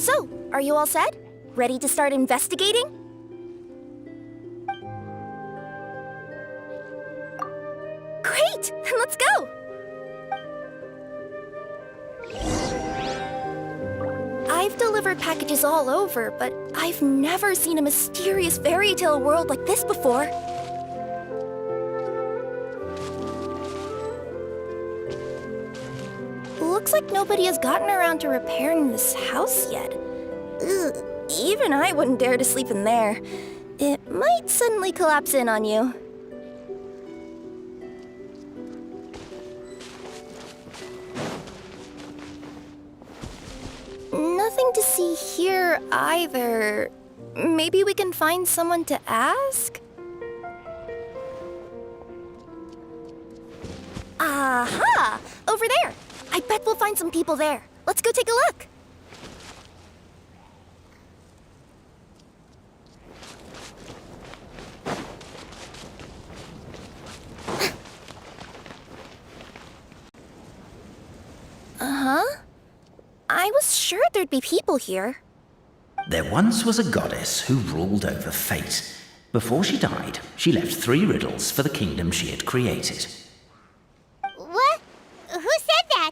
So, are you all set? Ready to start investigating? Great! Then let's go! I've delivered packages all over, but I've never seen a mysterious fairy tale world like this before. Looks like nobody has gotten around to repairing this house yet. Ugh, even I wouldn't dare to sleep in there. It might suddenly collapse in on you. Nothing to see here either. Maybe we can find someone to ask? Aha! Over there! I bet we'll find some people there. Let's go take a look. Uh-huh. I was sure there'd be people here. There once was a goddess who ruled over fate. Before she died, she left 3 riddles for the kingdom she had created. What? Who said that?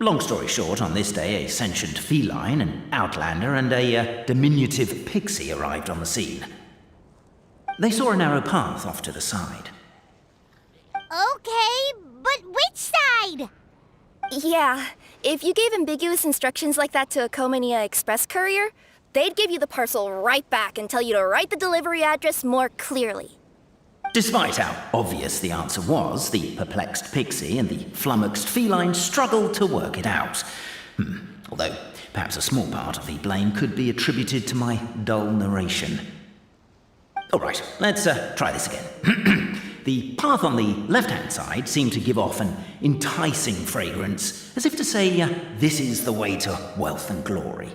Long story short, on this day, a sentient feline, an outlander, and a diminutive pixie arrived on the scene. They saw a narrow path off to the side. Okay, but which side? Yeah, if you gave ambiguous instructions like that to a Comania Express courier, they'd give you the parcel right back and tell you to write the delivery address more clearly. Despite how obvious the answer was, the perplexed pixie and the flummoxed feline struggled to work it out. Although, perhaps a small part of the blame could be attributed to my dull narration. All right, let's try this again. The path on the left-hand side seemed to give off an enticing fragrance, as if to say, this is the way to wealth and glory.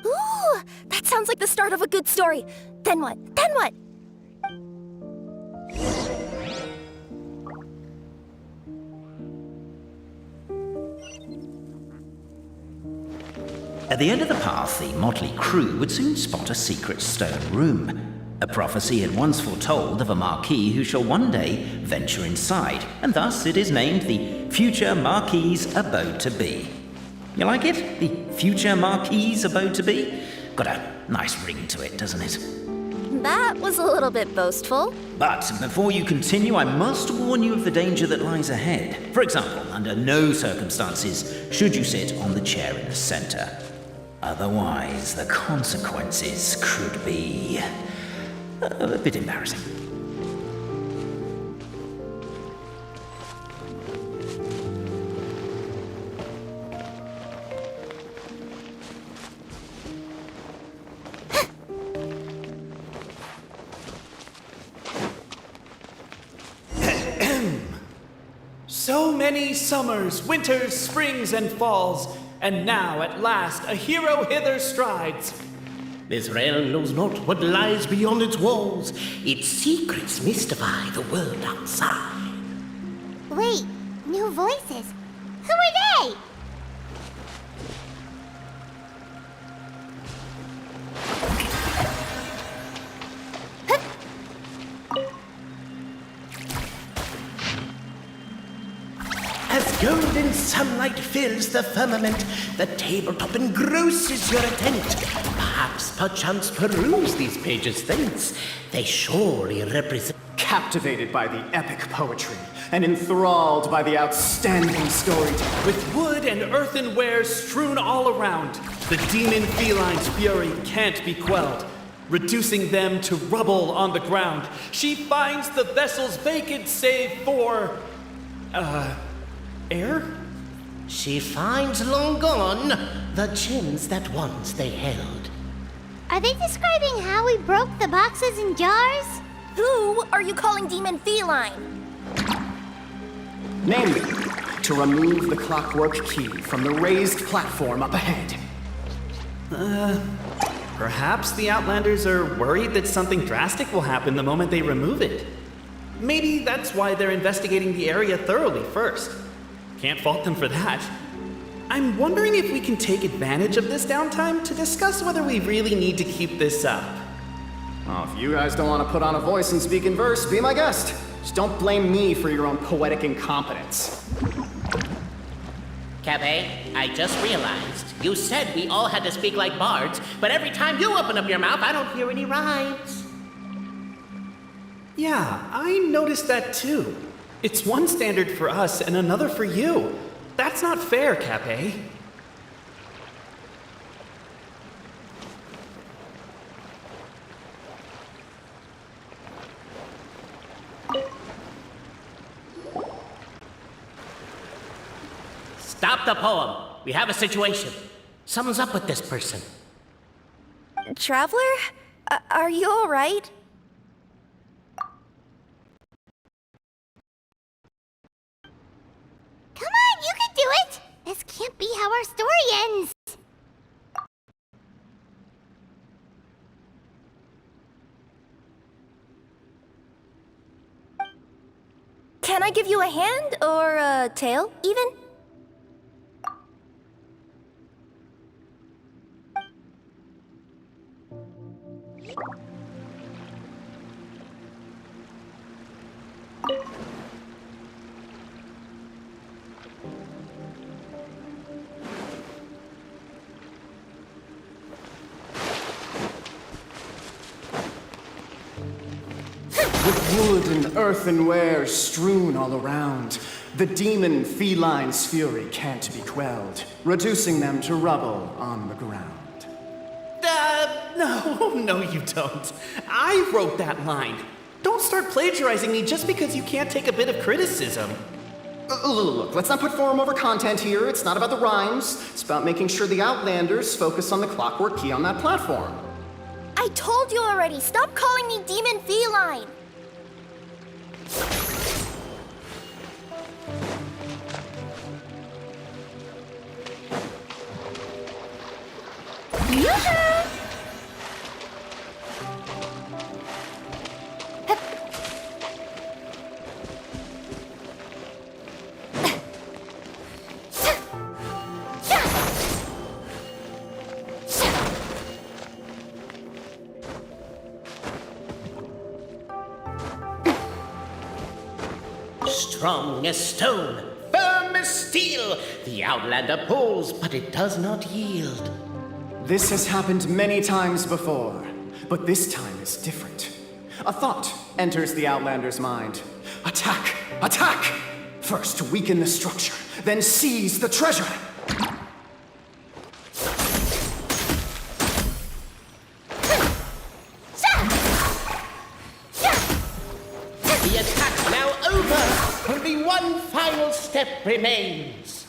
Ooh, that sounds like the start of a good story. Then what? Then what? At the end of the path, the motley crew would soon spot a secret stone room. A prophecy had once foretold of a Marquis who shall one day venture inside, and thus it is named the Future Marquis's Abode to Be. You like it? The Future Marquis's Abode to Be? Got a nice ring to it, doesn't it? That was a little bit boastful. But before you continue, I must warn you of the danger that lies ahead. For example, under no circumstances should you sit on the chair in the center. Otherwise, the consequences could be a bit embarrassing. So many summers, winters, springs, and falls, and now at last a hero hither strides. This realm knows not what lies beyond its walls. Its secrets mystify the world outside. Wait, new voices. Who are they? As golden sunlight fills the firmament, the tabletop engrosses your attent. Perchance peruse these pages thence. They surely represent... Captivated by the epic poetry and enthralled by the outstanding storytelling. With wood and earthenware strewn all around, the demon feline's fury can't be quelled. Reducing them to rubble on the ground, she finds the vessels vacant save for... air? She finds long gone the gems that once they held. Are they describing how we broke the boxes and jars? Who are you calling Demon Feline? Namely, to remove the clockwork key from the raised platform up ahead. Perhaps the Outlanders are worried that something drastic will happen the moment they remove it. Maybe that's why they're investigating the area thoroughly first. Can't fault them for that. I'm wondering if we can take advantage of this downtime to discuss whether we really need to keep this up. Well, if you guys don't want to put on a voice and speak in verse, be my guest. Just don't blame me for your own poetic incompetence. Cafe, I just realized. You said we all had to speak like bards, but every time you open up your mouth, I don't hear any rhymes. Yeah, I noticed that too. It's one standard for us and another for you. That's not fair, Cape. Stop the poem. We have a situation. Something's up with this person. Traveler? Are you alright? Come on, you can do it! This can't be how our story ends! Can I give you a hand or a tail, even? With wood and earthenware strewn all around, the demon feline's fury can't be quelled, reducing them to rubble on the ground. No, you don't. I wrote that line. Don't start plagiarizing me just because you can't take a bit of criticism. Look, let's not put form over content here. It's not about the rhymes. It's about making sure the Outlanders focus on the clockwork key on that platform. I told you already, stop calling me Demon Feline! Yoo-hoo! Strong as stone, firm as steel. The Outlander pulls, but it does not yield. This has happened many times before, but this time is different. A thought enters the Outlander's mind. Attack! Attack! First weaken the structure, then seize the treasure! The attack's now over. Only one final step remains.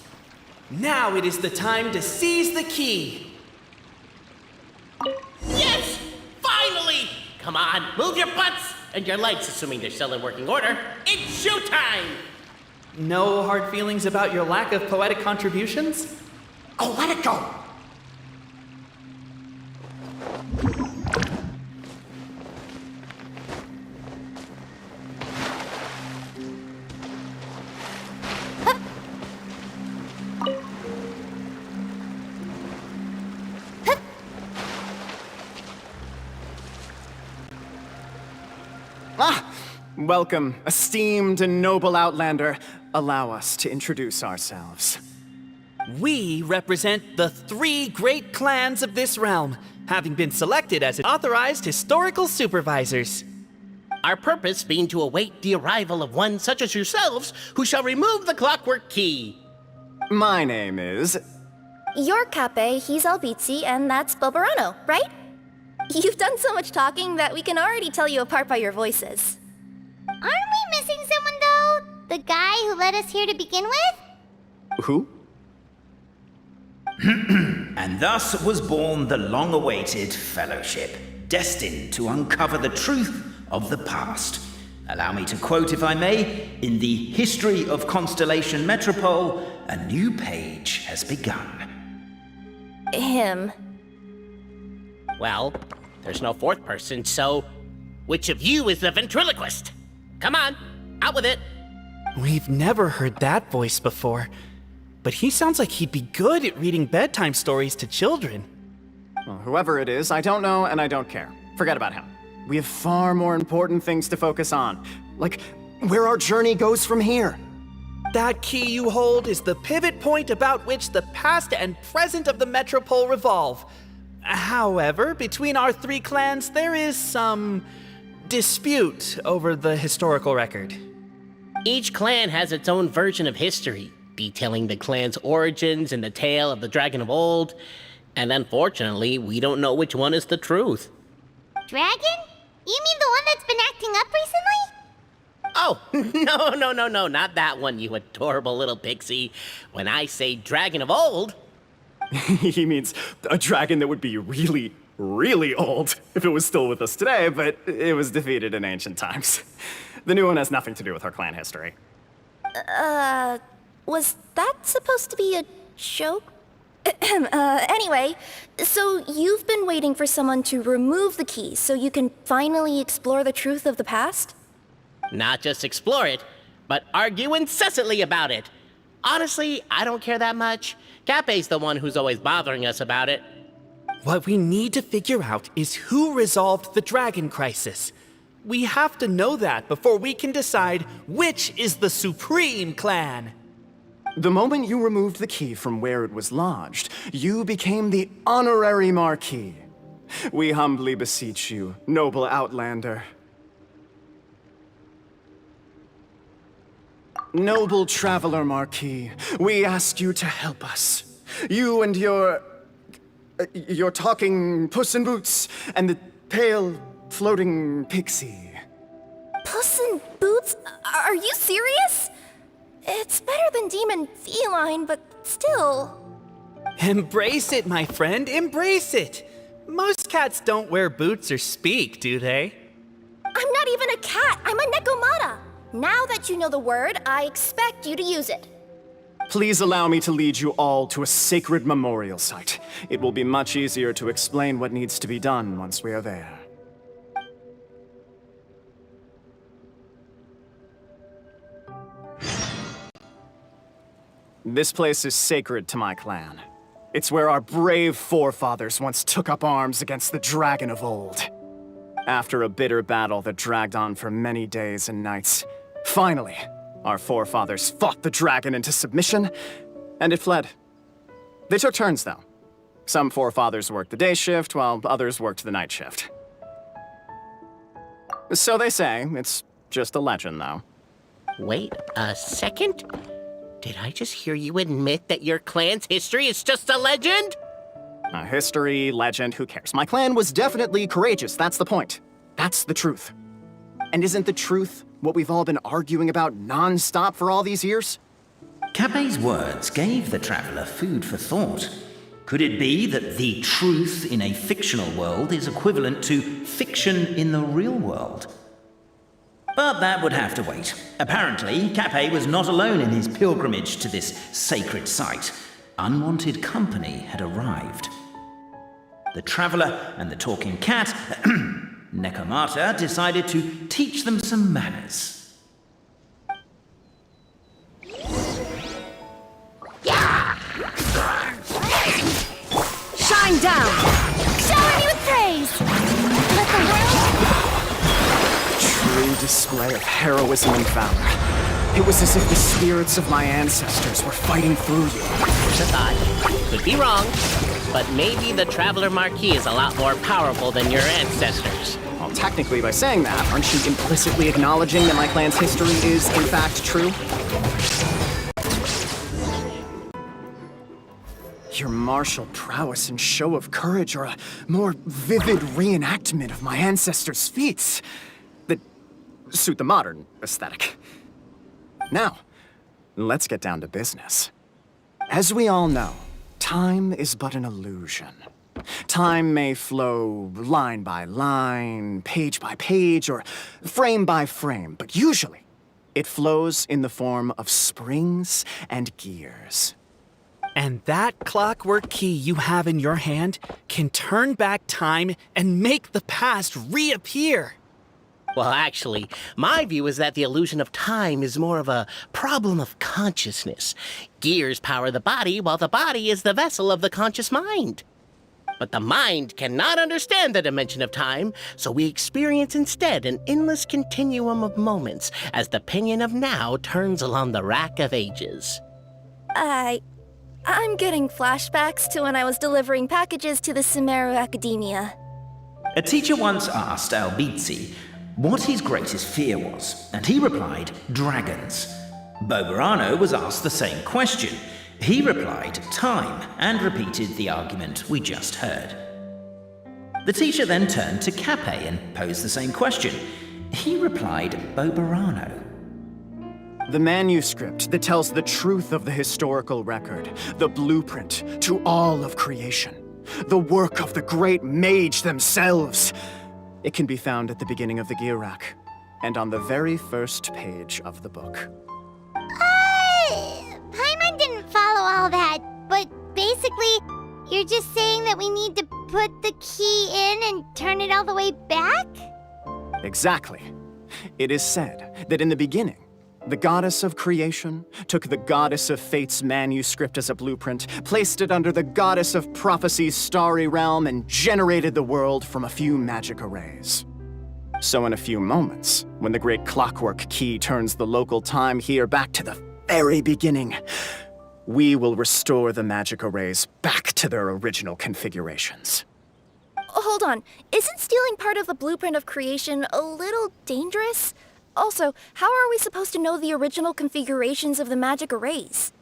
Now it is the time to seize the key. Yes! Finally! Come on, move your butts! And your lights, assuming they're still in working order. It's showtime! No hard feelings about your lack of poetic contributions? Oh, let it go! Welcome, esteemed and noble Outlander. Allow us to introduce ourselves. We represent the 3 great clans of this realm, having been selected as authorized historical supervisors. Our purpose being to await the arrival of one such as yourselves who shall remove the clockwork key. My name is... You're Cape, he's Albizzi, and that's Bobarano, right? You've done so much talking that we can already tell you apart by your voices. Aren't we missing someone, though? The guy who led us here to begin with? Who? And thus was born the long-awaited fellowship, destined to uncover the truth of the past. Allow me to quote, if I may, in the history of Constellation Metropole, a new page has begun. Him. Well, there's no fourth person, so which of you is the but he sounds like he'd be good at reading bedtime stories to children. Well, whoever it is, I don't know and I don't care. Forget about him. We have far more important things to focus on. Like, where our journey goes from here. That key you hold is the pivot point about which the past and present of the Metropole revolve. However, between our three clans, there is some dispute over the historical record. Each clan has its own version of history, detailing the clan's origins and the tale of the dragon of old. And unfortunately, we don't know which one is the truth. Dragon? You mean the one that's been acting up recently? Oh, no, not that one, you adorable little pixie. When I say dragon of old, He means a dragon that would be really, really old if it was still with us today, but it was defeated in ancient times. The new one has nothing to do with our clan history. Was that supposed to be a joke? Anyway, so you've been waiting for someone to remove the key so you can finally explore the truth of the past? not just explore it, but argue incessantly about it. Honestly, I don't care that much. Cape's the one who's always bothering us about it. What we need to figure out is who resolved the dragon crisis. We have to know that before we can decide which is the supreme clan. The moment you removed the key from where it was lodged, you became the honorary Marquis. We humbly beseech you, noble Outlander. Noble Traveler Marquis, we ask you to help us. You and your talking Puss in Boots and the pale floating pixie. Puss in Boots? Are you serious? It's better than demon feline, but still. Embrace it, my friend, embrace it. Most cats don't wear boots or speak, do they? I'm not even a cat, I'm a Nekomata. Now that you know the word, I expect you to use it. Please allow me to lead you all to a sacred memorial site. It will be much easier to explain what needs to be done once we are there. This place is sacred to my clan. It's where our brave forefathers once took up arms against the dragon of old. After a bitter battle that dragged on for many days and nights, finally, our forefathers fought the dragon into submission, and it fled. They took turns, though. Some forefathers worked the day shift, while others worked the night shift. So they say. It's just a legend, though. Wait a second? Did I just hear you admit that your clan's history is just a legend? History, legend, who cares? My clan was definitely courageous, that's the point. That's the truth. And isn't the truth what we've all been arguing about non-stop for all these years? Cape's words gave the traveler food for thought. Could it be that the truth in a fictional world is equivalent to fiction in the real world? But that would have to wait. Apparently, Cape was not alone in his pilgrimage to this sacred site. Unwanted company had arrived. The traveler and the talking cat, Nekomata, decided to teach them some manners. Shine down! Shower me with praise! Let the world... True display of heroism and valor. It was as if the spirits of my ancestors were fighting through you. Here's a thought. Could be wrong, but maybe the Traveler Marquis is a lot more powerful than your ancestors. Well, technically, by saying that, aren't you implicitly acknowledging that my clan's history is, in fact, true? Your martial prowess and show of courage are a more vivid reenactment of my ancestors' feats that suit the modern aesthetic. Now, let's get down to business. As we all know, time is but an illusion. Time may flow line by line, page by page, or frame by frame, but usually it flows in the form of springs and gears. And that clockwork key you have in your hand can turn back time and make the past reappear. Well, actually, my view is that the illusion of time is more of a problem of consciousness. Gears power the body, while the body is the vessel of the conscious mind. But the mind cannot understand the dimension of time, so we experience instead an endless continuum of moments as the pinion of now turns along the rack of ages. I'm getting flashbacks to when I was delivering packages to the Sumeru Academia. A teacher once asked Albizzi what his greatest fear was, and he replied, dragons. Boberano was asked the same question. He replied, time, and repeated the argument we just heard. The teacher then turned to Cape and posed the same question. He replied, Boberano. The manuscript that tells the truth of the historical record, the blueprint to all of creation, the work of the great mage themselves. It can be found at the beginning of the gear rack, and on the very first page of the book. Paimon didn't follow all that, but basically, you're just saying that we need to put the key in and turn it all the way back? Exactly. It is said that in the beginning, the goddess of creation took the goddess of fate's manuscript as a blueprint, placed it under the goddess of prophecy's starry realm, and generated the world from a few magic arrays. So in a few moments, when the great clockwork key turns the local time here back to the very beginning, we will restore the magic arrays back to their original configurations. Hold on, isn't stealing part of the blueprint of creation a little dangerous? Also, how are we supposed to know the original configurations of the magic arrays?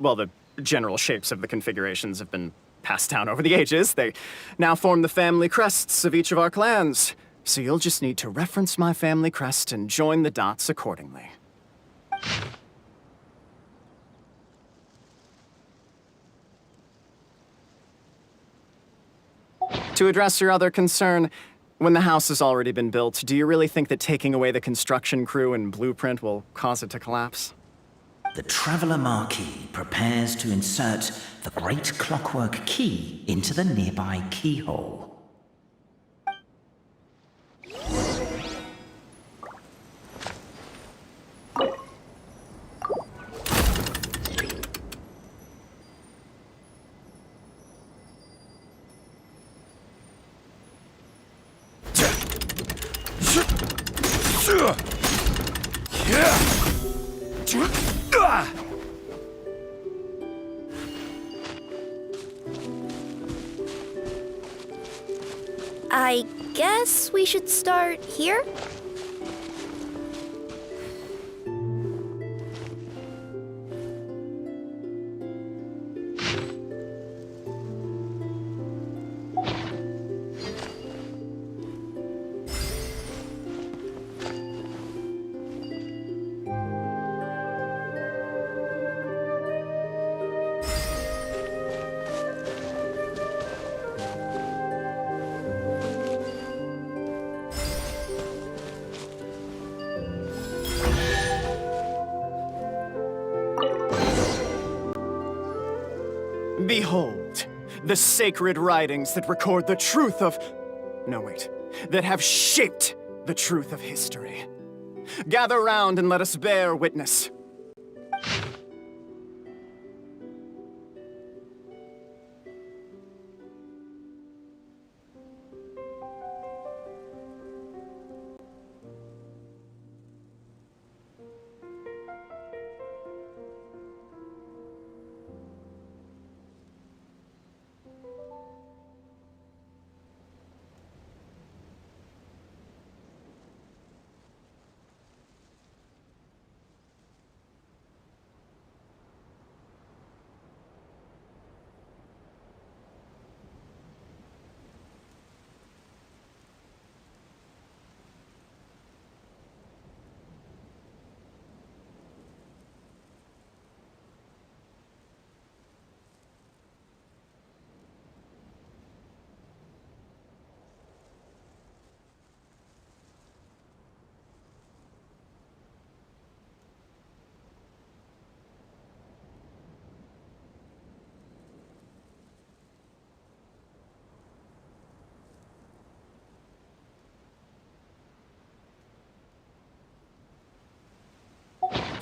Well, the general shapes of the configurations have been passed down over the ages. They now form the family crests of each of our clans. So you'll just need to reference my family crest and join the dots accordingly. To address your other concern, when the house has already been built, do you really think that taking away the construction crew and blueprint will cause it to collapse? The Traveller Marquis prepares to insert the great clockwork key into the nearby keyhole. I guess we should start here? Behold, the sacred writings that record the truth of... No, wait. That have shaped the truth of history. Gather round and let us bear witness.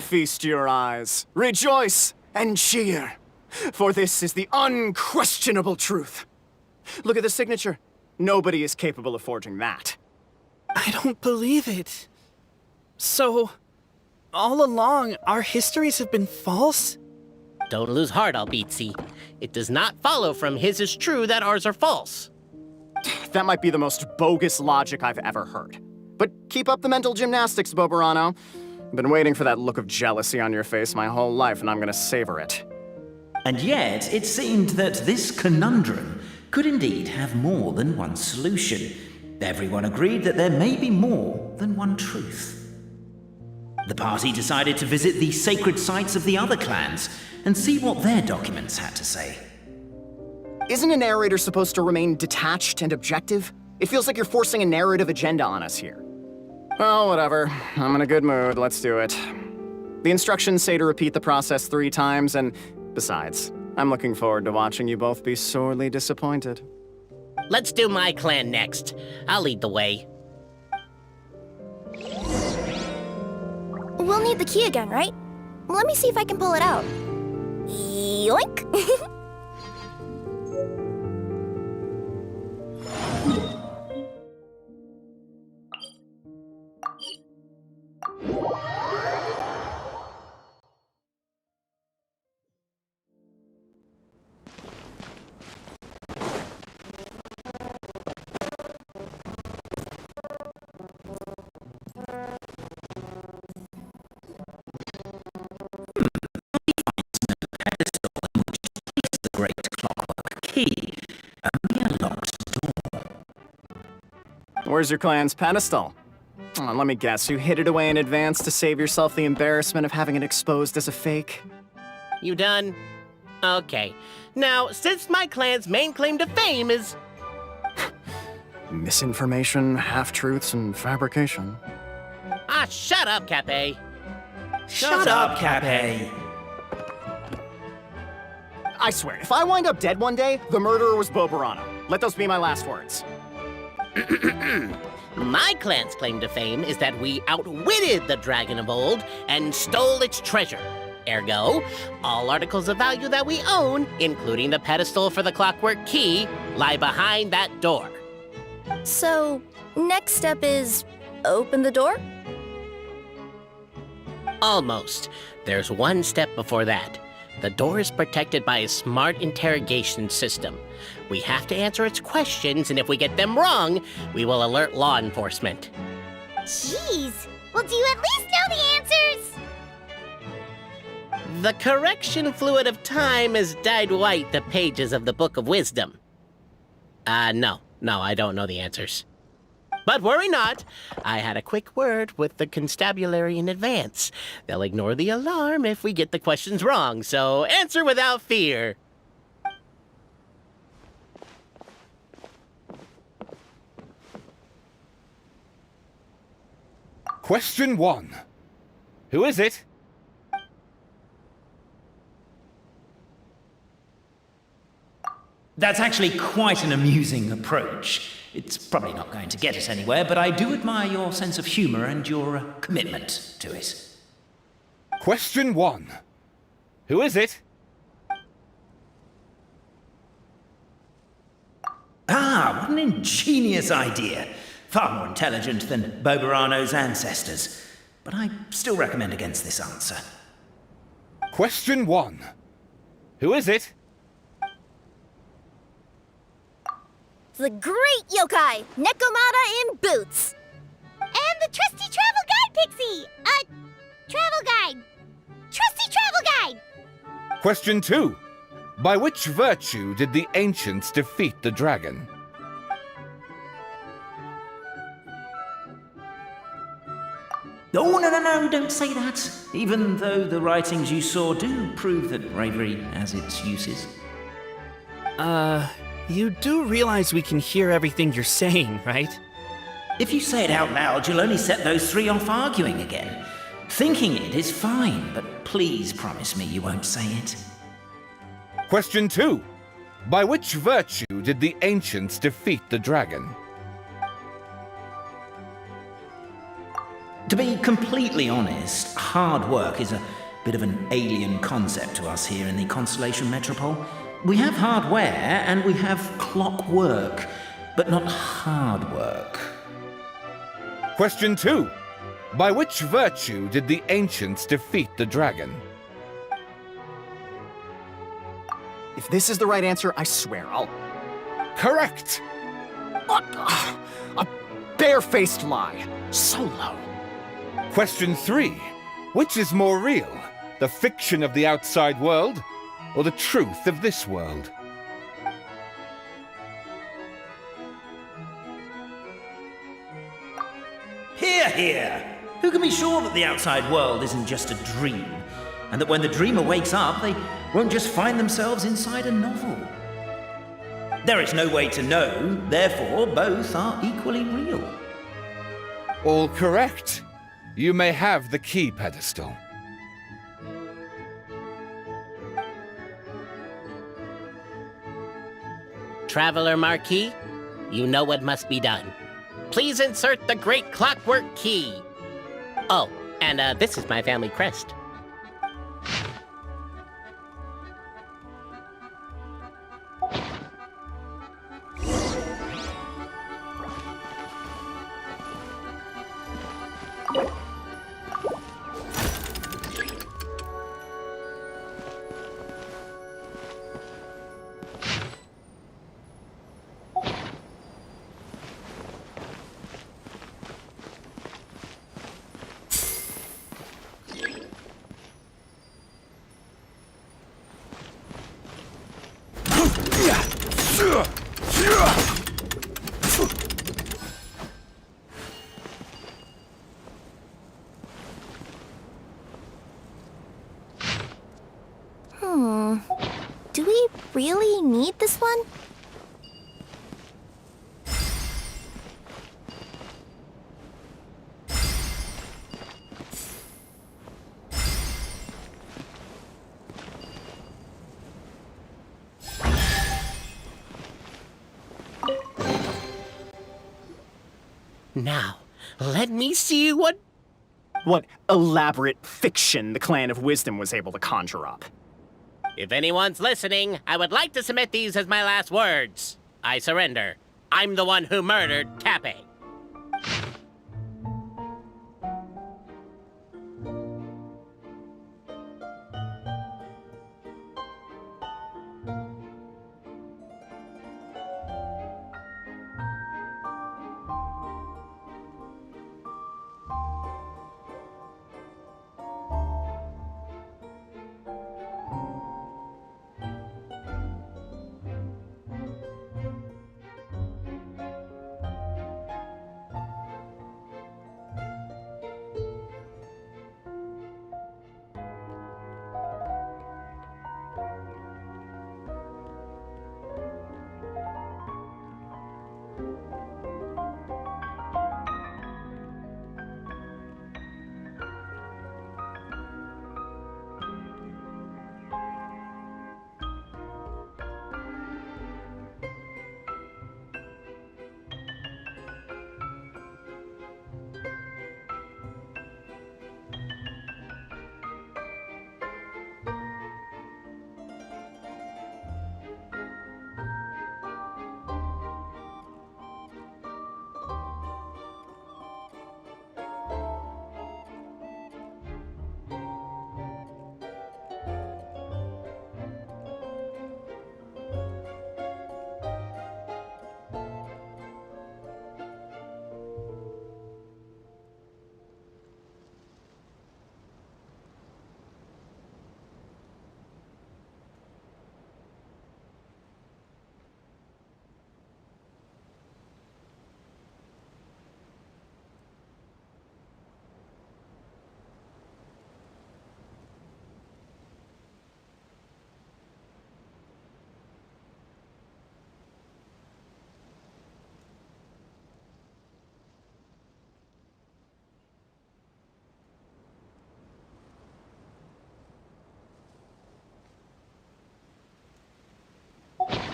Feast your eyes, rejoice, and cheer, for this is the unquestionable truth. Look at the signature. Nobody is capable of forging that. I don't believe it. So, all along, our histories have been false? Don't lose heart, Albizzi. It does not follow from his is true that ours are false. That might be the most bogus logic I've ever heard. But keep up the mental gymnastics, Boberano. I've been waiting for that look of jealousy on your face my whole life, and I'm gonna savor it. And yet, it seemed that this conundrum could indeed have more than one solution. Everyone agreed that there may be more than one truth. The party decided to visit the sacred sites of the other clans and see what their documents had to say. Isn't a narrator supposed to remain detached and objective? It feels like you're forcing a narrative agenda on us here. Well, whatever. I'm in a good mood. Let's do it. The instructions say to repeat the process 3 times, and besides, I'm looking forward to watching you both be sorely disappointed. Let's do my clan next. I'll lead the way. We'll need the key again, right? Let me see if I can pull it out. Yoink! The great clockwork key, only a locked door. Where's your clan's pedestal? Oh, let me guess, you hid it away in advance to save yourself the embarrassment of having it exposed as a fake? You done? Okay. Now, since my clan's main claim to fame is... Misinformation, half-truths, and fabrication. Ah, shut up, Cape. Shut up, Cape. I swear, if I wind up dead one day, the murderer was Boberano. Let those be my last words. My clan's claim to fame is that we outwitted the dragon of old and stole its treasure. Ergo, all articles of value that we own, including the pedestal for the clockwork key, lie behind that door. So, next step is open the door? Almost. There's one step before that. The door is protected by a smart interrogation system. We have to answer its questions, and if we get them wrong, we will alert law enforcement. Jeez. Well, do you at least know the answers? The correction fluid of time has dyed white the pages of the Book of Wisdom. No, I don't know the answers. But worry not, I had a quick word with the constabulary in advance. They'll ignore the alarm if we get the questions wrong, so answer without fear. Question 1. Who is it? That's actually quite an amusing approach. It's probably not going to get us anywhere, but I do admire your sense of humor and your commitment to it. Question 1. Who is it? Ah, what an ingenious idea. Far more intelligent than Boberano's ancestors. But I still recommend against this answer. Question 1. Who is it? The great yokai, Nekomata in boots. And the trusty travel guide, Pixie! Travel guide. Trusty travel guide! Question 2. By which virtue did the ancients defeat the dragon? Oh, no, don't say that. Even though the writings you saw do prove that bravery has its uses. You do realize we can hear everything you're saying, right? If you say it out loud, you'll only set those 3 off arguing again. Thinking it is fine, but please promise me you won't say it. Question 2. By which virtue did the ancients defeat the dragon? To be completely honest, hard work is a bit of an alien concept to us here in the Constellation Metropole. We have hardware and we have clockwork, but not hard work. Question 2. By which virtue did the ancients defeat the dragon? If this is the right answer, I swear I'll... Correct! A barefaced lie. So low. Question 3. Which is more real? The fiction of the outside world, or the truth of this world? Hear, hear! Who can be sure that the outside world isn't just a dream, and that when the dreamer wakes up, they won't just find themselves inside a novel? There is no way to know, therefore both are equally real. All correct. You may have the key pedestal. Traveler Marquis, you know what must be done. Please insert the great clockwork key. Oh, and this is my family crest. Do we really need this one? Now, let me see what... What elaborate fiction the Clan of Wisdom was able to conjure up. If anyone's listening, I would like to submit these as my last words. I surrender. I'm the one who murdered Cappe.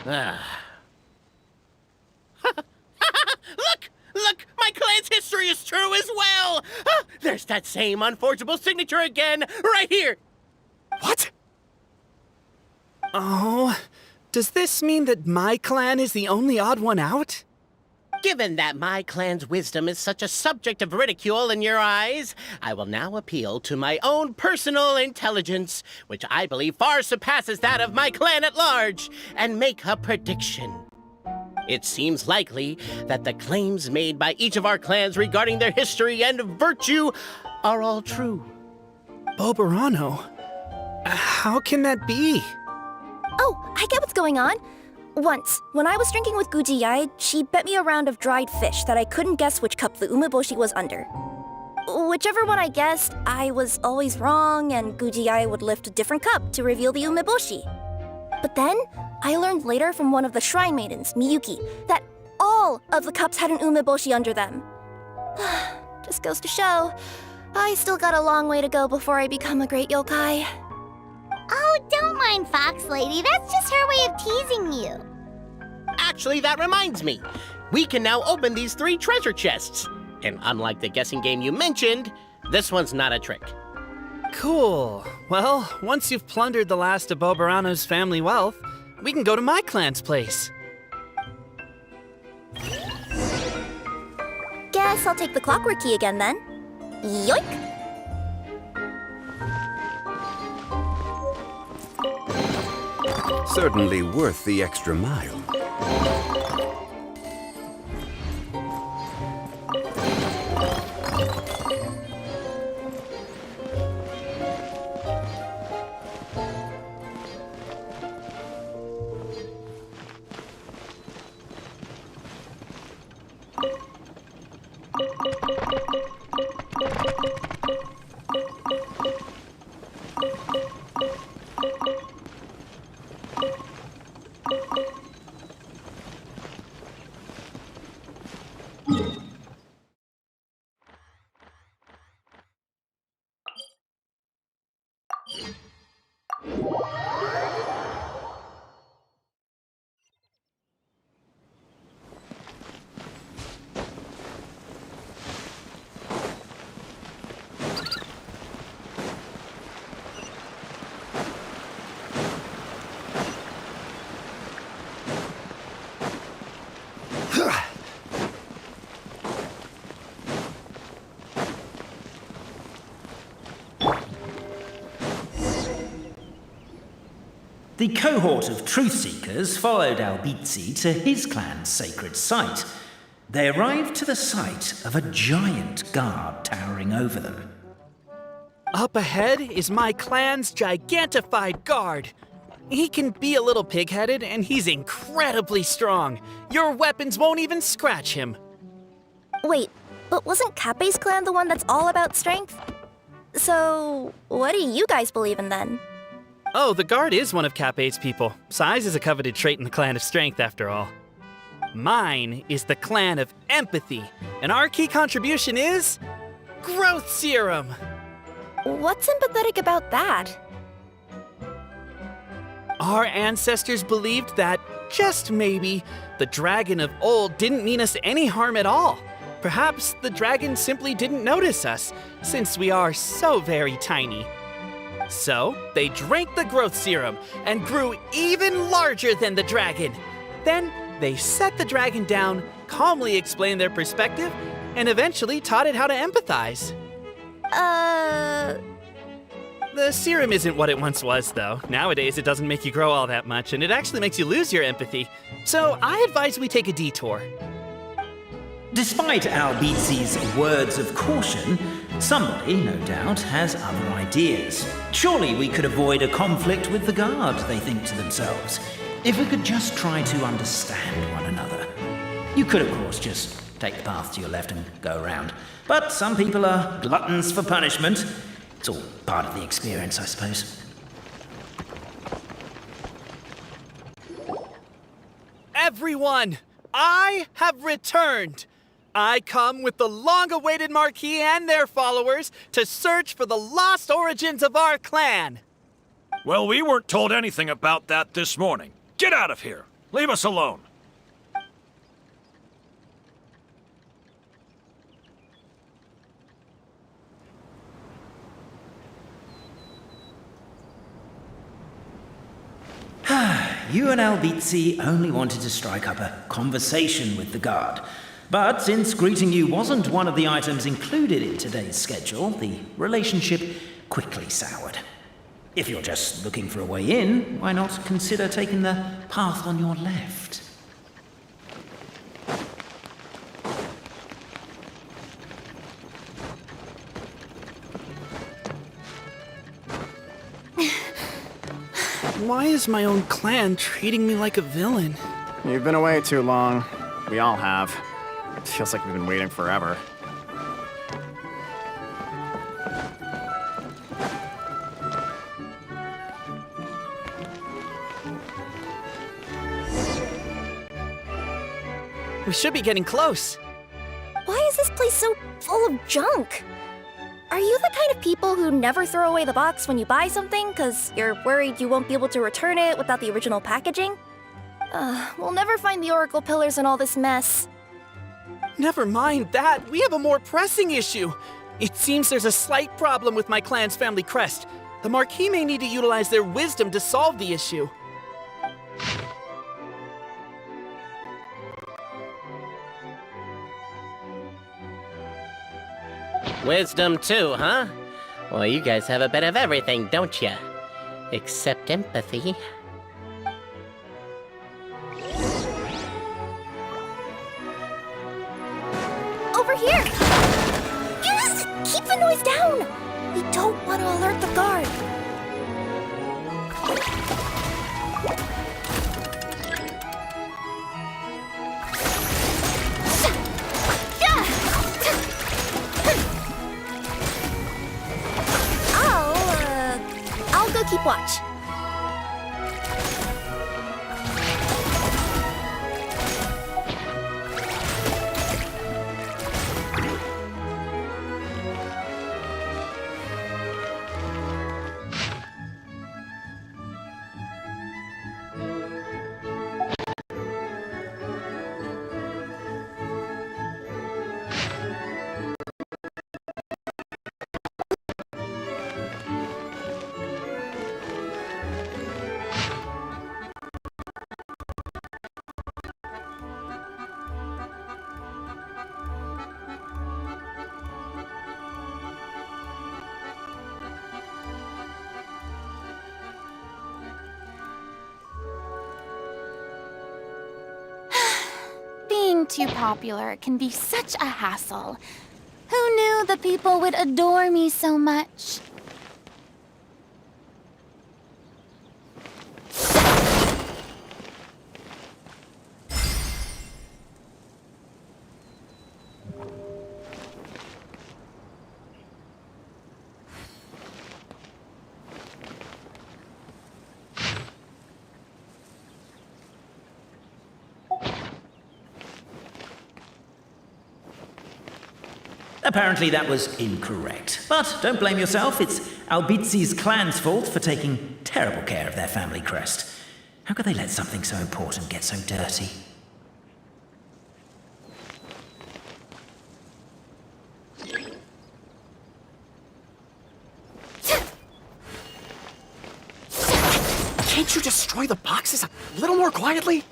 Look! Look! My clan's history is true as well! Ah, there's that same unforgeable signature again, right here! What? Oh, does this mean that my clan is the only odd one out? Given that my clan's wisdom is such a subject of ridicule in your eyes, I will now appeal to my own personal intelligence, which I believe far surpasses that of my clan at large, and make a prediction. It seems likely that the claims made by each of our clans regarding their history and virtue are all true. Boberano? How can that be? Oh, I get what's going on. Once, when I was drinking with Gujiyai, she bet me a round of dried fish that I couldn't guess which cup the umeboshi was under. Whichever one I guessed, I was always wrong, and Gujiyai would lift a different cup to reveal the umeboshi. But then, I learned later from one of the shrine maidens, Miyuki, that all of the cups had an umeboshi under them. Just goes to show, I still got a long way to go before I become a great yokai. Oh, don't mind Fox Lady. That's just her way of teasing you. Actually, that reminds me. We can now open these 3 treasure chests. And unlike the guessing game you mentioned, this one's not a trick. Cool. Well, once you've plundered the last of Boberano's family wealth, we can go to my clan's place. Guess I'll take the clockwork key again then. Yoink! Certainly worth the extra mile. The cohort of truth seekers followed Albizzi to his clan's sacred site. They arrived to the site of a giant guard towering over them. Up ahead is my clan's gigantified guard. He can be a little pig-headed, and he's incredibly strong. Your weapons won't even scratch him. Wait, but wasn't Kappei's clan the one that's all about strength? So, what do you guys believe in then? Oh, the guard is one of Kappei's people. Size is a coveted trait in the clan of strength, after all. Mine is the clan of empathy, and our key contribution is growth serum. What's sympathetic about that? Our ancestors believed that, just maybe, the dragon of old didn't mean us any harm at all. Perhaps the dragon simply didn't notice us, since we are so very tiny. So, they drank the growth serum and grew even larger than the dragon. Then, they set the dragon down, calmly explained their perspective, and eventually taught it how to empathize. The serum isn't what it once was, though. Nowadays, it doesn't make you grow all that much, and it actually makes you lose your empathy. So, I advise we take a detour. Despite Albizzi's words of caution, somebody, no doubt, has other ideas. Surely we could avoid a conflict with the guard, they think to themselves, if we could just try to understand one another. You could, of course, just take the path to your left and go around. But some people are gluttons for punishment. It's all part of the experience, I suppose. Everyone, I have returned. I come with the long-awaited Marquis and their followers to search for the lost origins of our clan. Well, we weren't told anything about that this morning. Get out of here. Leave us alone. you and Albizzi only wanted to strike up a conversation with the guard. But since greeting you wasn't one of the items included in today's schedule, the relationship quickly soured. If you're just looking for a way in, why not consider taking the path on your left? Why is my own clan treating me like a villain? You've been away too long. We all have. It feels like we've been waiting forever. We should be getting close. Why is this place so full of junk? Are you the kind of people who never throw away the box when you buy something because you're worried you won't be able to return it without the original packaging? We'll never find the Oracle Pillars in all this mess. Never mind that. We have a more pressing issue. It seems there's a slight problem with my clan's family crest. The Marquis may need to utilize their wisdom to solve the issue. Wisdom too, huh? Well, you guys have a bit of everything, don't you? Except empathy. Over here! Yes! Keep the noise down! We don't want to alert the guard. I'll go keep watch. Being too popular can be such a hassle. Who knew the people would adore me so much? Apparently that was incorrect. But don't blame yourself, it's Albizzi's clan's fault for taking terrible care of their family crest. How could they let something so important get so dirty? Can't you destroy the boxes a little more quietly?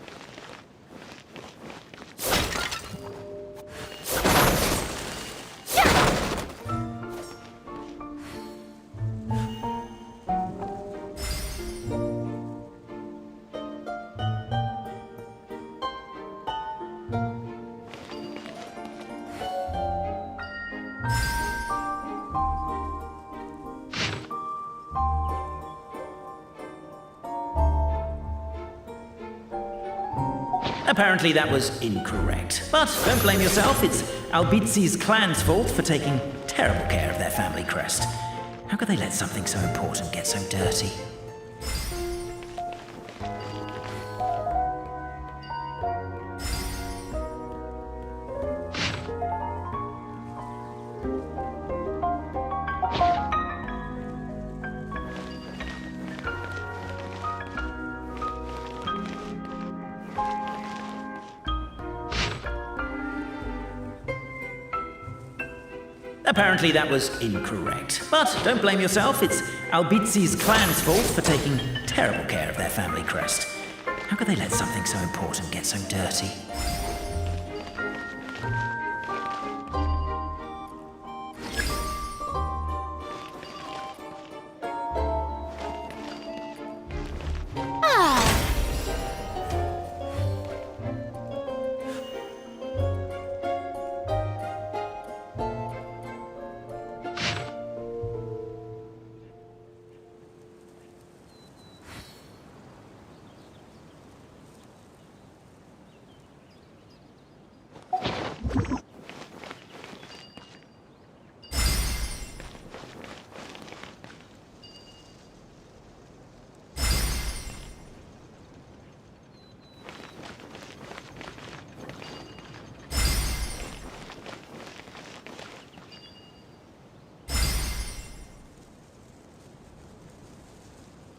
Apparently that was incorrect. But don't blame yourself, it's Albizzi's clan's fault for taking terrible care of their family crest. How could they let something so important get so dirty? Apparently that was incorrect. But don't blame yourself, it's Albizzi's clan's fault for taking terrible care of their family crest. could they let something so important get so dirty?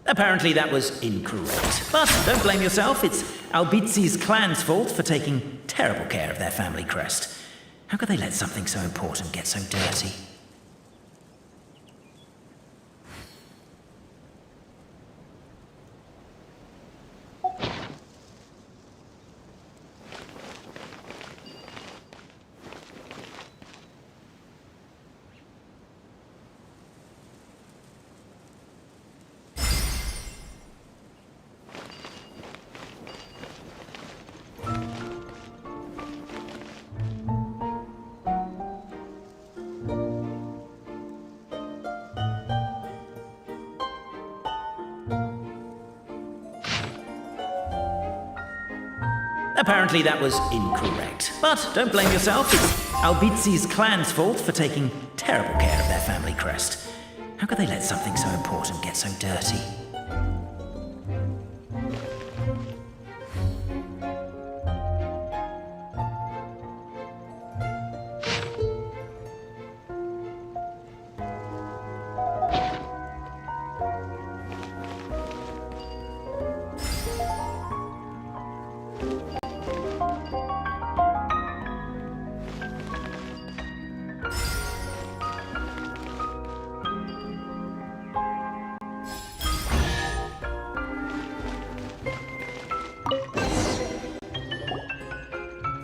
Apparently that was incorrect. But don't blame yourself, it's Albizi's clan's fault for taking terrible care of their family crest. How could they let something so important get so dirty? Apparently that was incorrect. But don't blame yourself, it's Albizi's clan's fault for taking terrible care of their family crest. How could they let something so important get so dirty?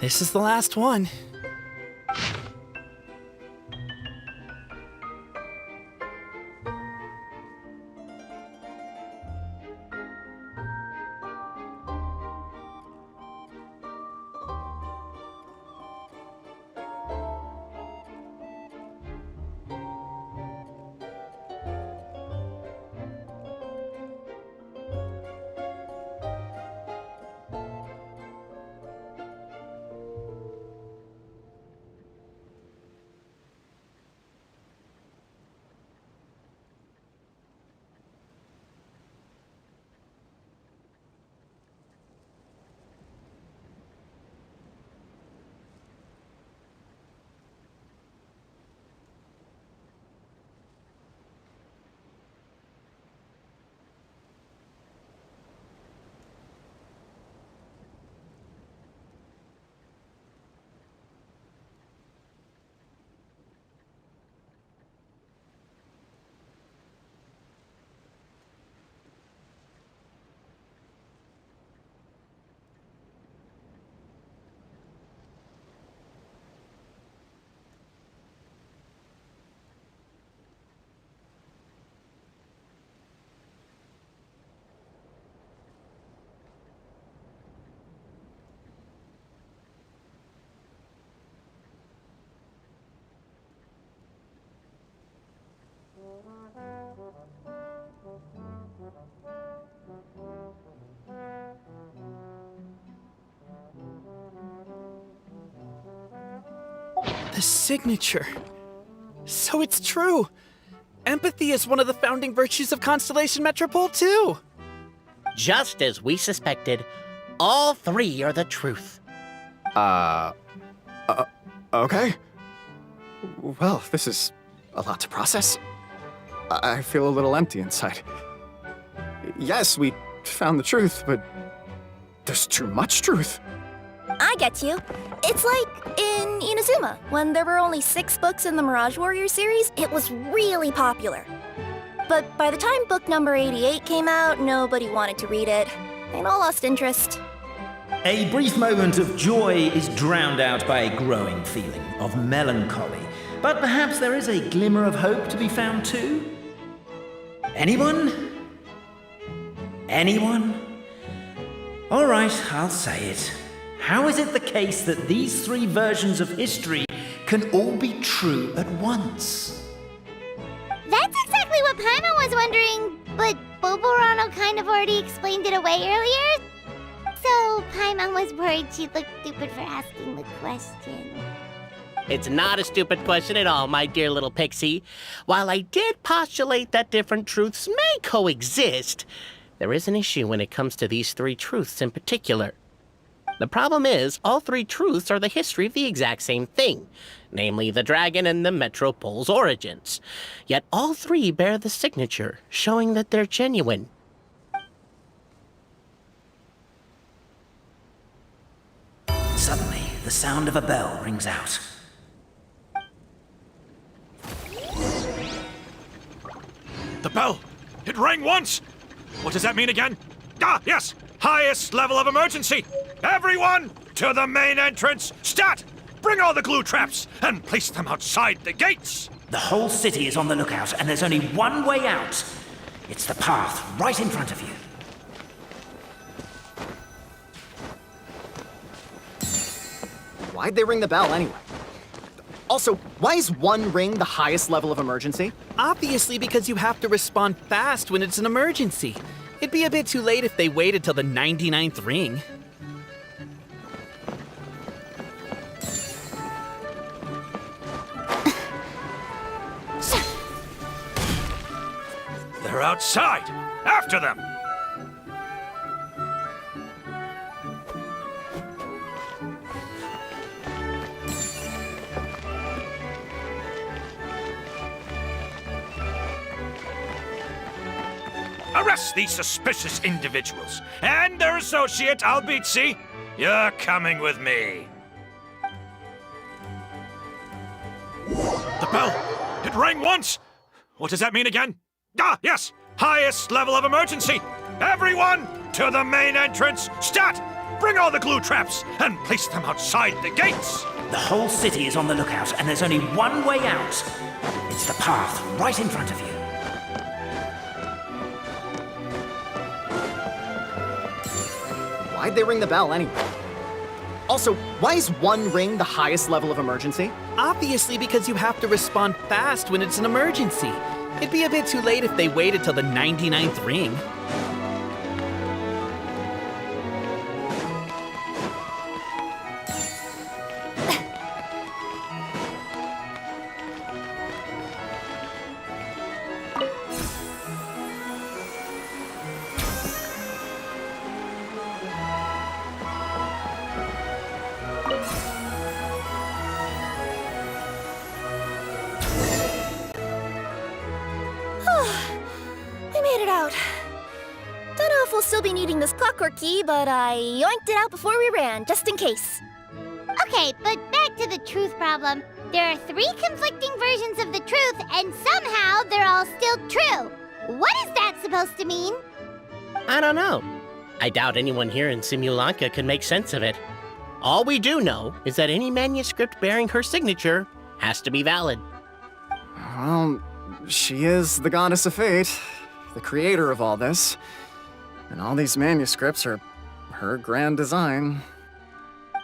This is the last one. The signature. So it's true. Empathy is one of the founding virtues of Constellation Metropole, too. Just as we suspected, all three are the truth. Okay. Well, this is a lot to process. I feel a little empty inside. Yes, we found the truth, but there's too much truth. I get you. It's like in Inazuma, when there were only 6 books in the Mirage Warrior series, it was really popular. But by the time book number 88 came out, nobody wanted to read it. and all lost interest. A brief moment of joy is drowned out by a growing feeling of melancholy. But perhaps there is a glimmer of hope to be found too? Anyone? Anyone? All right, I'll say it. How is it the case that these three versions of history can all be true at once? That's exactly what Paimon was wondering, but Boborano kind of already explained it away earlier. So Paimon was worried she'd look stupid for asking the question. It's not a stupid question at all, my dear little pixie. While I did postulate that different truths may coexist, there is an issue when it comes to these three truths in particular. The problem is, all three truths are the history of the exact same thing, namely the dragon and the Metropole's origins. Yet all three bear the signature, showing that they're genuine. Suddenly, the sound of a bell rings out. The bell! It rang once! What does that mean again? Ah, yes! Highest level of emergency! Everyone, to the main entrance! Stat! Bring all the glue traps and place them outside the gates! The whole city is on the lookout, and there's only one way out. It's the path right in front of you. Why'd they ring the bell anyway? Also, why is one ring the highest level of emergency? Obviously because you have to respond fast when it's an emergency. It'd be a bit too late if they waited till the 99th ring. They're outside! After them! Arrest these suspicious individuals and their associate, Albizzi. You're coming with me. The bell! It rang once! What does that mean again? Ah, yes! Highest level of emergency! Everyone, to the main entrance! Stat! Bring all the glue traps and place them outside the gates! The whole city is on the lookout, and there's only one way out. It's the path right in front of you. Why'd they ring the bell anyway? Also, why is one ring the highest level of emergency? Obviously because you have to respond fast when it's an emergency. It'd be a bit too late if they waited till the 99th ring. We made it out. Don't know if we'll still be needing this clockwork key, but I yoinked it out before we ran, just in case. Okay, but back to the truth problem. There are three conflicting versions of the truth, and somehow they're all still true. What is that supposed to mean? I don't know. I doubt anyone here in Simulanka could make sense of it. All we do know is that any manuscript bearing her signature has to be valid. Well, she is the goddess of fate, the creator of all this. And all these manuscripts are her grand design.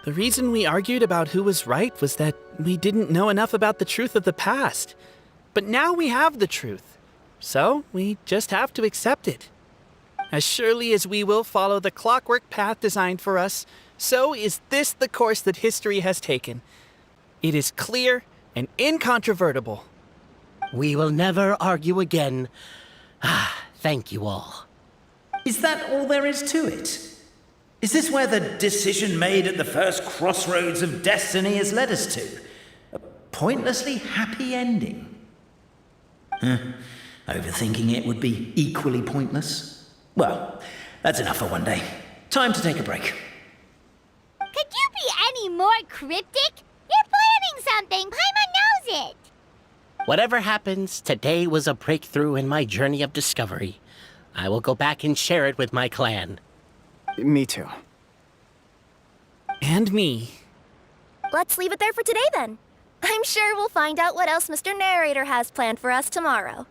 The reason we argued about who was right was that we didn't know enough about the truth of the past. But now we have the truth. So we just have to accept it. As surely as we will follow the clockwork path designed for us, so is this the course that history has taken. It is clear and incontrovertible. We will never argue again. Thank you all. Is that all there is to it? Is this where the decision made at the first crossroads of destiny has led us to? A pointlessly happy ending? Overthinking it would be equally pointless. Well, that's enough for one day. Time to take a break. Could you be any more cryptic? You're planning something. Paimon knows it. Whatever happens, today was a breakthrough in my journey of discovery. I will go back and share it with my clan. Me too. And me. Let's leave it there for today then. I'm sure we'll find out what else Mr. Narrator has planned for us tomorrow.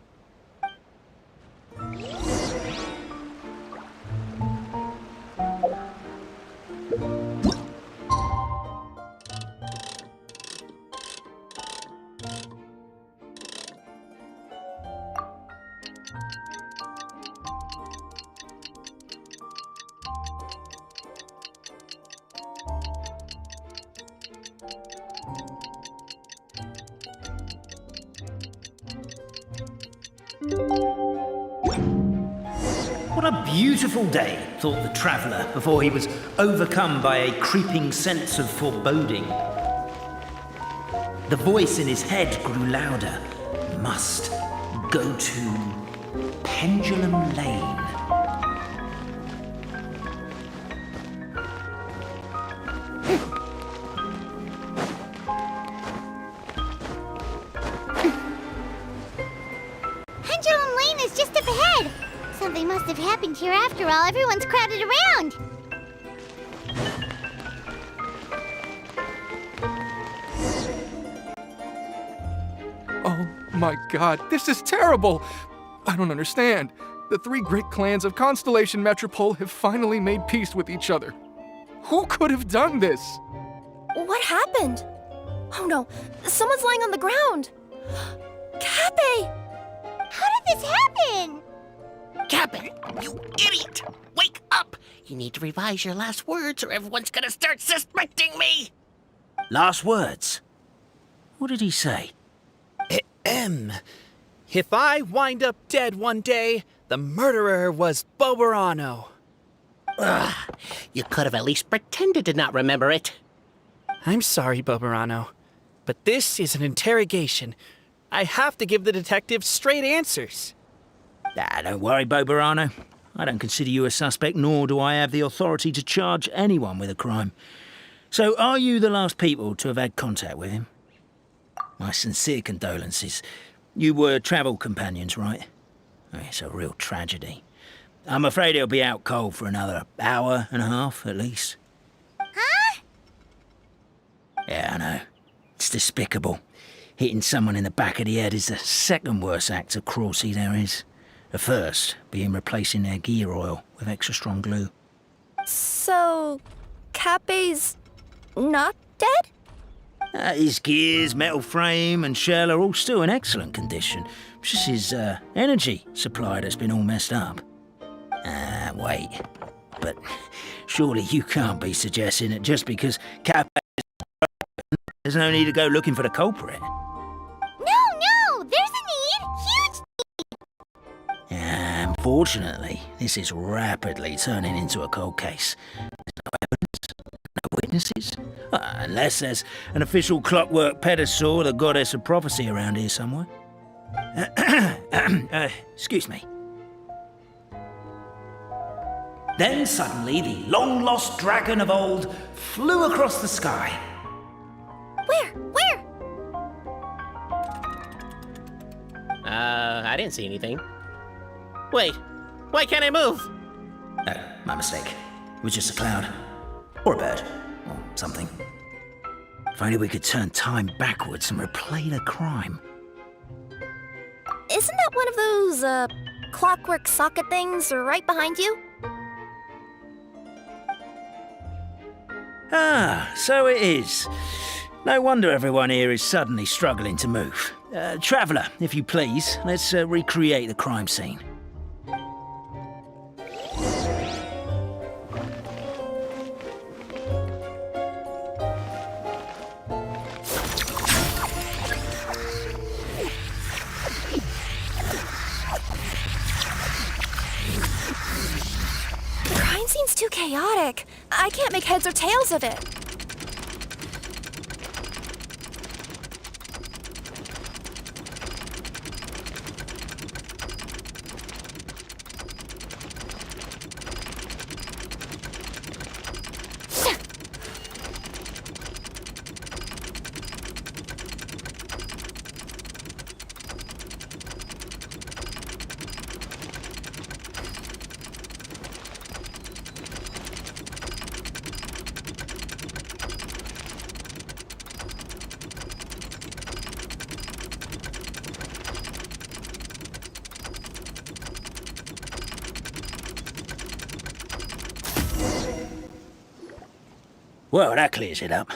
What a beautiful day, thought the traveller, before he was overcome by a creeping sense of foreboding. The voice in his head grew louder. Must go to Pendulum Lane. Pendulum Lane is just up ahead. Something must have happened here after all. Everyone's crowded around. Oh my god, this is terrible! I don't understand. The three great clans of Constellation Metropole have finally made peace with each other. Who could have done this? What happened? Oh no, someone's lying on the ground. Cappe! How did this happen? Captain, you idiot! Wake up! You need to revise your last words or everyone's gonna start suspecting me! Last words? What did he say? If I wind up dead one day, the murderer was Boberano. Ugh, you could have at least pretended to not remember it. I'm sorry, Boberano, but this is an interrogation. I have to give the detective straight answers. Don't worry, Boberano. I don't consider you a suspect, nor do I have the authority to charge anyone with a crime. So, are you the last people to have had contact with him? My sincere condolences. You were travel companions, right? It's a real tragedy. I'm afraid he'll be out cold for another hour and a half, at least. Huh? Yeah, I know. It's despicable. Hitting someone in the back of the head is the second worst act of cruelty there is. The first being replacing their gear oil with extra strong glue. So, Cappe's not dead? His gears, metal frame and shell are all still in excellent condition. It's just his energy supply that's been all messed up. Wait. But surely you can't be suggesting that just because Cappe is broken, there's no need to go looking for the culprit. No, there's a need. Huge Unfortunately, this is rapidly turning into a cold case. There's no evidence, no witnesses. Unless there's an official clockwork pedestal or the goddess of prophecy around here somewhere. Excuse me. Then suddenly the long-lost dragon of old flew across the sky. Where? I didn't see anything. Wait, why can't I move? Oh, my mistake. It was just a cloud. Or a bird. Or something. If only we could turn time backwards and replay the crime. Isn't that one of those, clockwork socket things right behind you? So it is. No wonder everyone here is suddenly struggling to move. Traveller, if you please, let's recreate the crime scene. The crime scene's too chaotic. I can't make heads or tails of it. Well, that clears it up.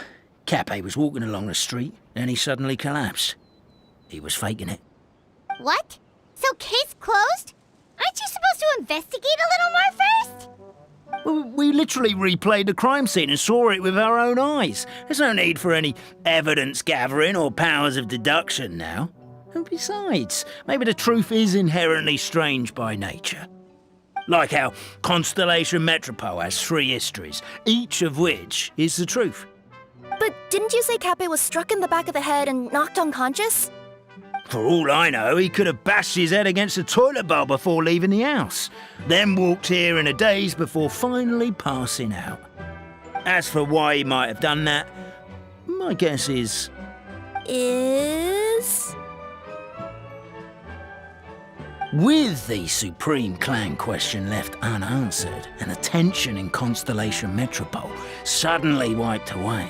Cappe was walking along the street, and he suddenly collapsed. He was faking it. What? So case closed? Aren't you supposed to investigate a little more first? Well, we literally replayed the crime scene and saw it with our own eyes. There's no need for any evidence gathering or powers of deduction now. And besides, maybe the truth is inherently strange by nature. Like how Constellation Metropole has 3 histories, each of which is the truth. But didn't you say Cappe was struck in the back of the head and knocked unconscious? For all I know, he could have bashed his head against the toilet bowl before leaving the house, then walked here in a daze before finally passing out. As for why he might have done that, my guess is... With the Supreme Clan question left unanswered and the tension in Constellation Metropole suddenly wiped away,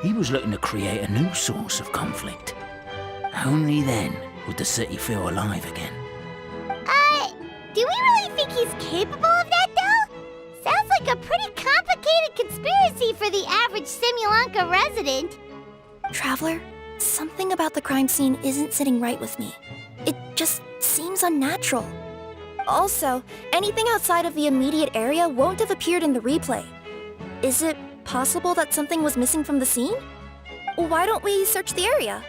he was looking to create a new source of conflict. Only then would the city feel alive again. Do we really think he's capable of that, though? Sounds like a pretty complicated conspiracy for the average Simulanka resident. Traveler, something about the crime scene isn't sitting right with me. It just seems unnatural. Also, anything outside of the immediate area won't have appeared in the replay. Is it possible that something was missing from the scene? Why don't we search the area?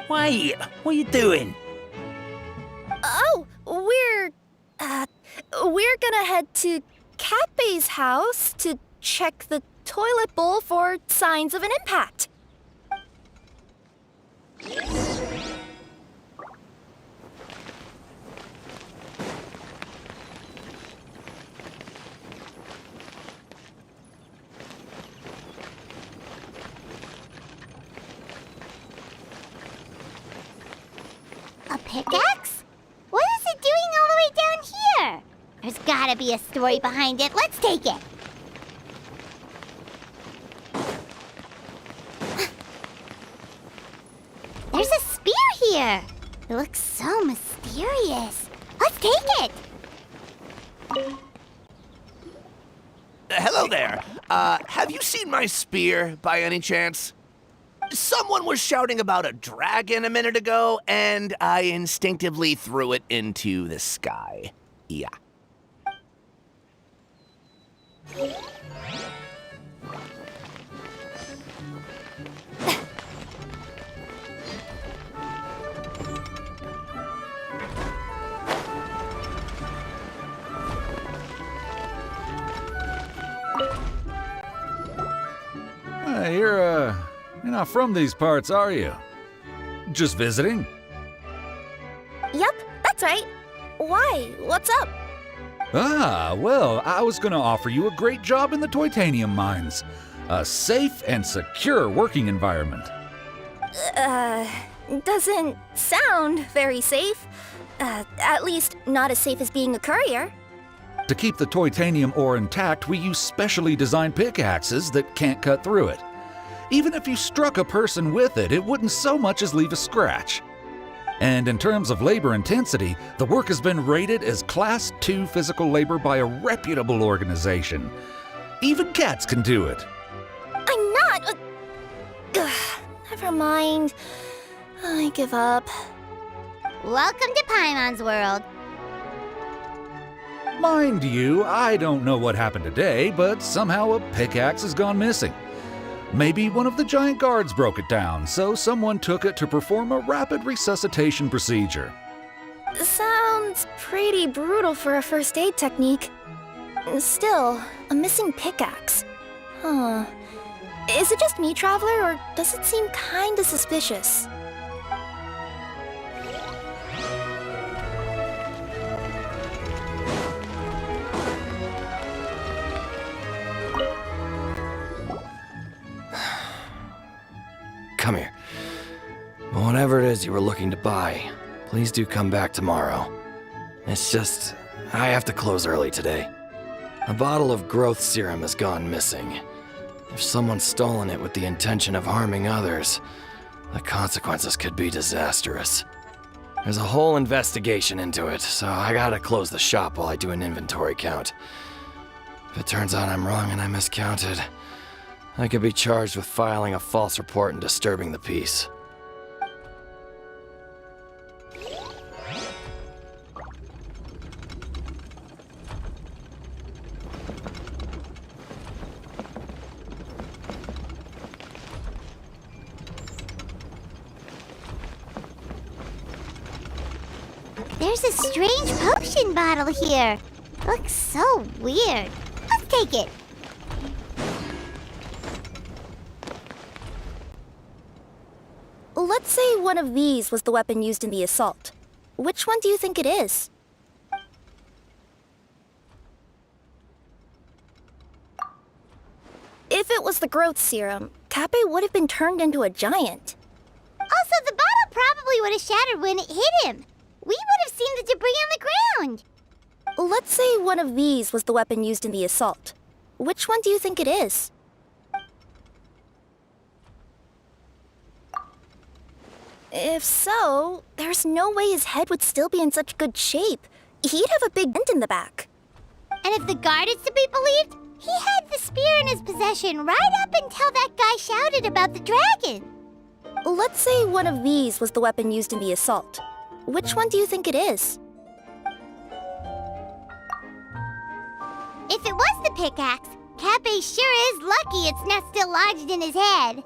Wait, what are you doing? Oh, we're gonna head to Cappe's house to check the toilet bowl for signs of an impact. A pickaxe? What is it doing all the way down here? There's gotta be a story behind it. Let's take it. There's a spear here. It looks so mysterious. Let's take it. Hello there. Have you seen my spear by any chance? Someone was shouting about a dragon a minute ago, and I instinctively threw it into the sky. Yeah. You're not from these parts, are you? Just visiting? Yep, that's right. Why? What's up? Ah, well, I was gonna offer you a great job in the Titanium mines. A safe and secure working environment. Doesn't sound very safe. At least not as safe as being a courier. To keep the Titanium ore intact, we use specially designed pickaxes that can't cut through it. Even if you struck a person with it, it wouldn't so much as leave a scratch. And in terms of labor intensity, the work has been rated as Class 2 physical labor by a reputable organization. Even cats can do it. I'm not... never mind. I give up. Welcome to Paimon's world. Mind you, I don't know what happened today, but somehow a pickaxe has gone missing. Maybe one of the giant guards broke it down, so someone took it to perform a rapid resuscitation procedure. Sounds pretty brutal for a first aid technique. Still, a missing pickaxe. Huh. Is it just me, Traveler, or does it seem kinda suspicious? Come here. Whatever it is you were looking to buy, please do come back tomorrow. It's just, I have to close early today. A bottle of growth serum has gone missing. If someone's stolen it with the intention of harming others, the consequences could be disastrous. There's a whole investigation into it, so I gotta close the shop while I do an inventory count. If it turns out I'm wrong and I miscounted, I could be charged with filing a false report and disturbing the peace. There's a strange potion bottle here. Looks so weird. Let's take it. Let's say one of these was the weapon used in the assault. Which one do you think it is? If it was the growth serum, Kappe would have been turned into a giant. Also, the bottle probably would have shattered when it hit him. We would have seen the debris on the ground. Let's say one of these was the weapon used in the assault. Which one do you think it is? If so, there's no way his head would still be in such good shape. He'd have a big dent in the back. And if the guard is to be believed, he had the spear in his possession right up until that guy shouted about the dragon. Let's say one of these was the weapon used in the assault. Which one do you think it is? If it was the pickaxe, Kappe sure is lucky it's not still lodged in his head.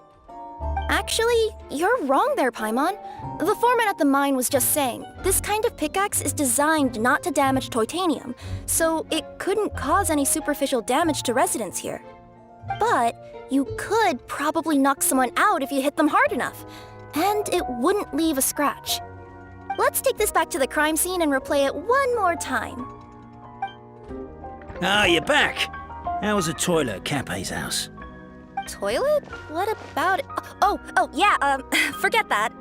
Actually, you're wrong there, Paimon. The foreman at the mine was just saying, this kind of pickaxe is designed not to damage titanium, so it couldn't cause any superficial damage to residents here. But you could probably knock someone out if you hit them hard enough, and it wouldn't leave a scratch. Let's take this back to the crime scene and replay it one more time. Ah, you're back. How was the toilet at Kappe's house? Toilet? What about it? Oh, yeah, forget that.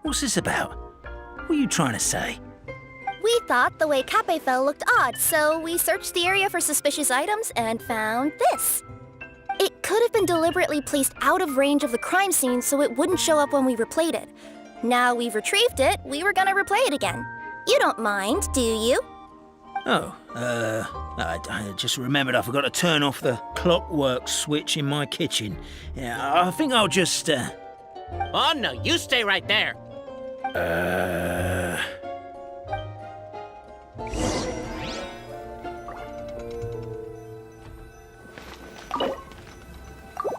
What's this about? What are you trying to say? We thought the way Kappe fell looked odd, so we searched the area for suspicious items and found this. It could have been deliberately placed out of range of the crime scene so it wouldn't show up when we replayed it. Now we've retrieved it, we were gonna replay it again. You don't mind, do you? Oh, I just remembered I forgot to turn off the clockwork switch in my kitchen. Yeah, I think I'll just, Oh, no, you stay right there.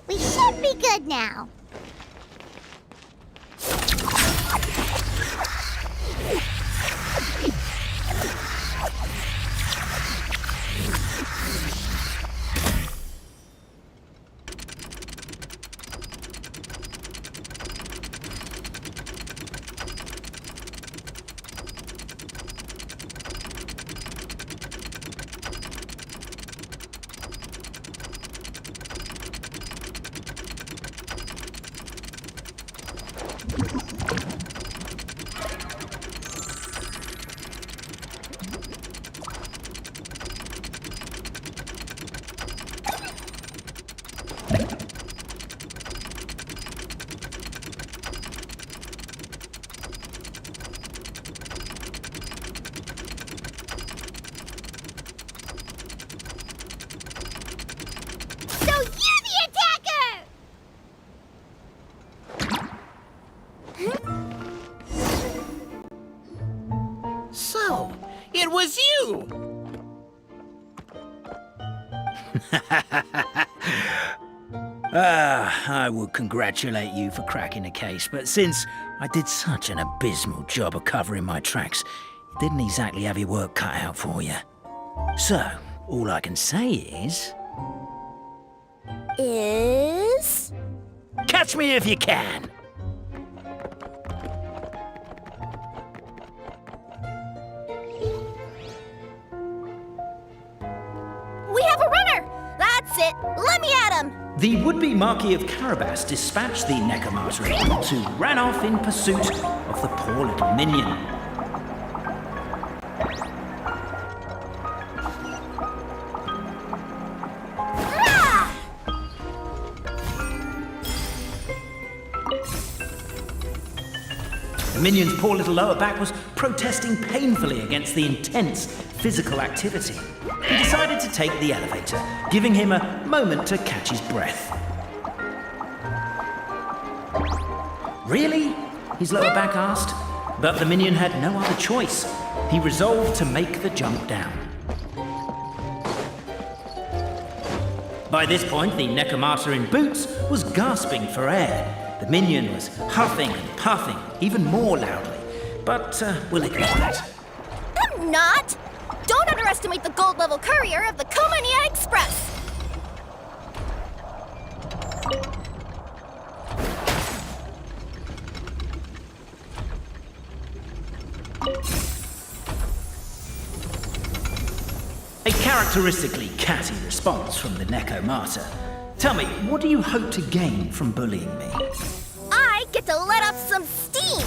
We should be good now. So, it was you! I would congratulate you for cracking the case, but since I did such an abysmal job of covering my tracks, it didn't exactly have your work cut out for you. So, all I can say is... Catch me if you can! We have a runner! That's it! Let me at him! The would-be Marquis of Carabas dispatched the Necromancer who ran off in pursuit of the poor little minion. The minion's poor little lower back was protesting painfully against the intense physical activity. He decided to take the elevator, giving him a moment to catch his breath. Really? His lower back asked. But the minion had no other choice. He resolved to make the jump down. By this point, the Necromata in boots was gasping for air. The minion was huffing and puffing, even more loudly. But we'll ignore that. I'm not! Don't underestimate the gold-level courier of the Komania Express! A characteristically catty response from the Necromata. Tell me, what do you hope to gain from bullying me? I get to let off some steam!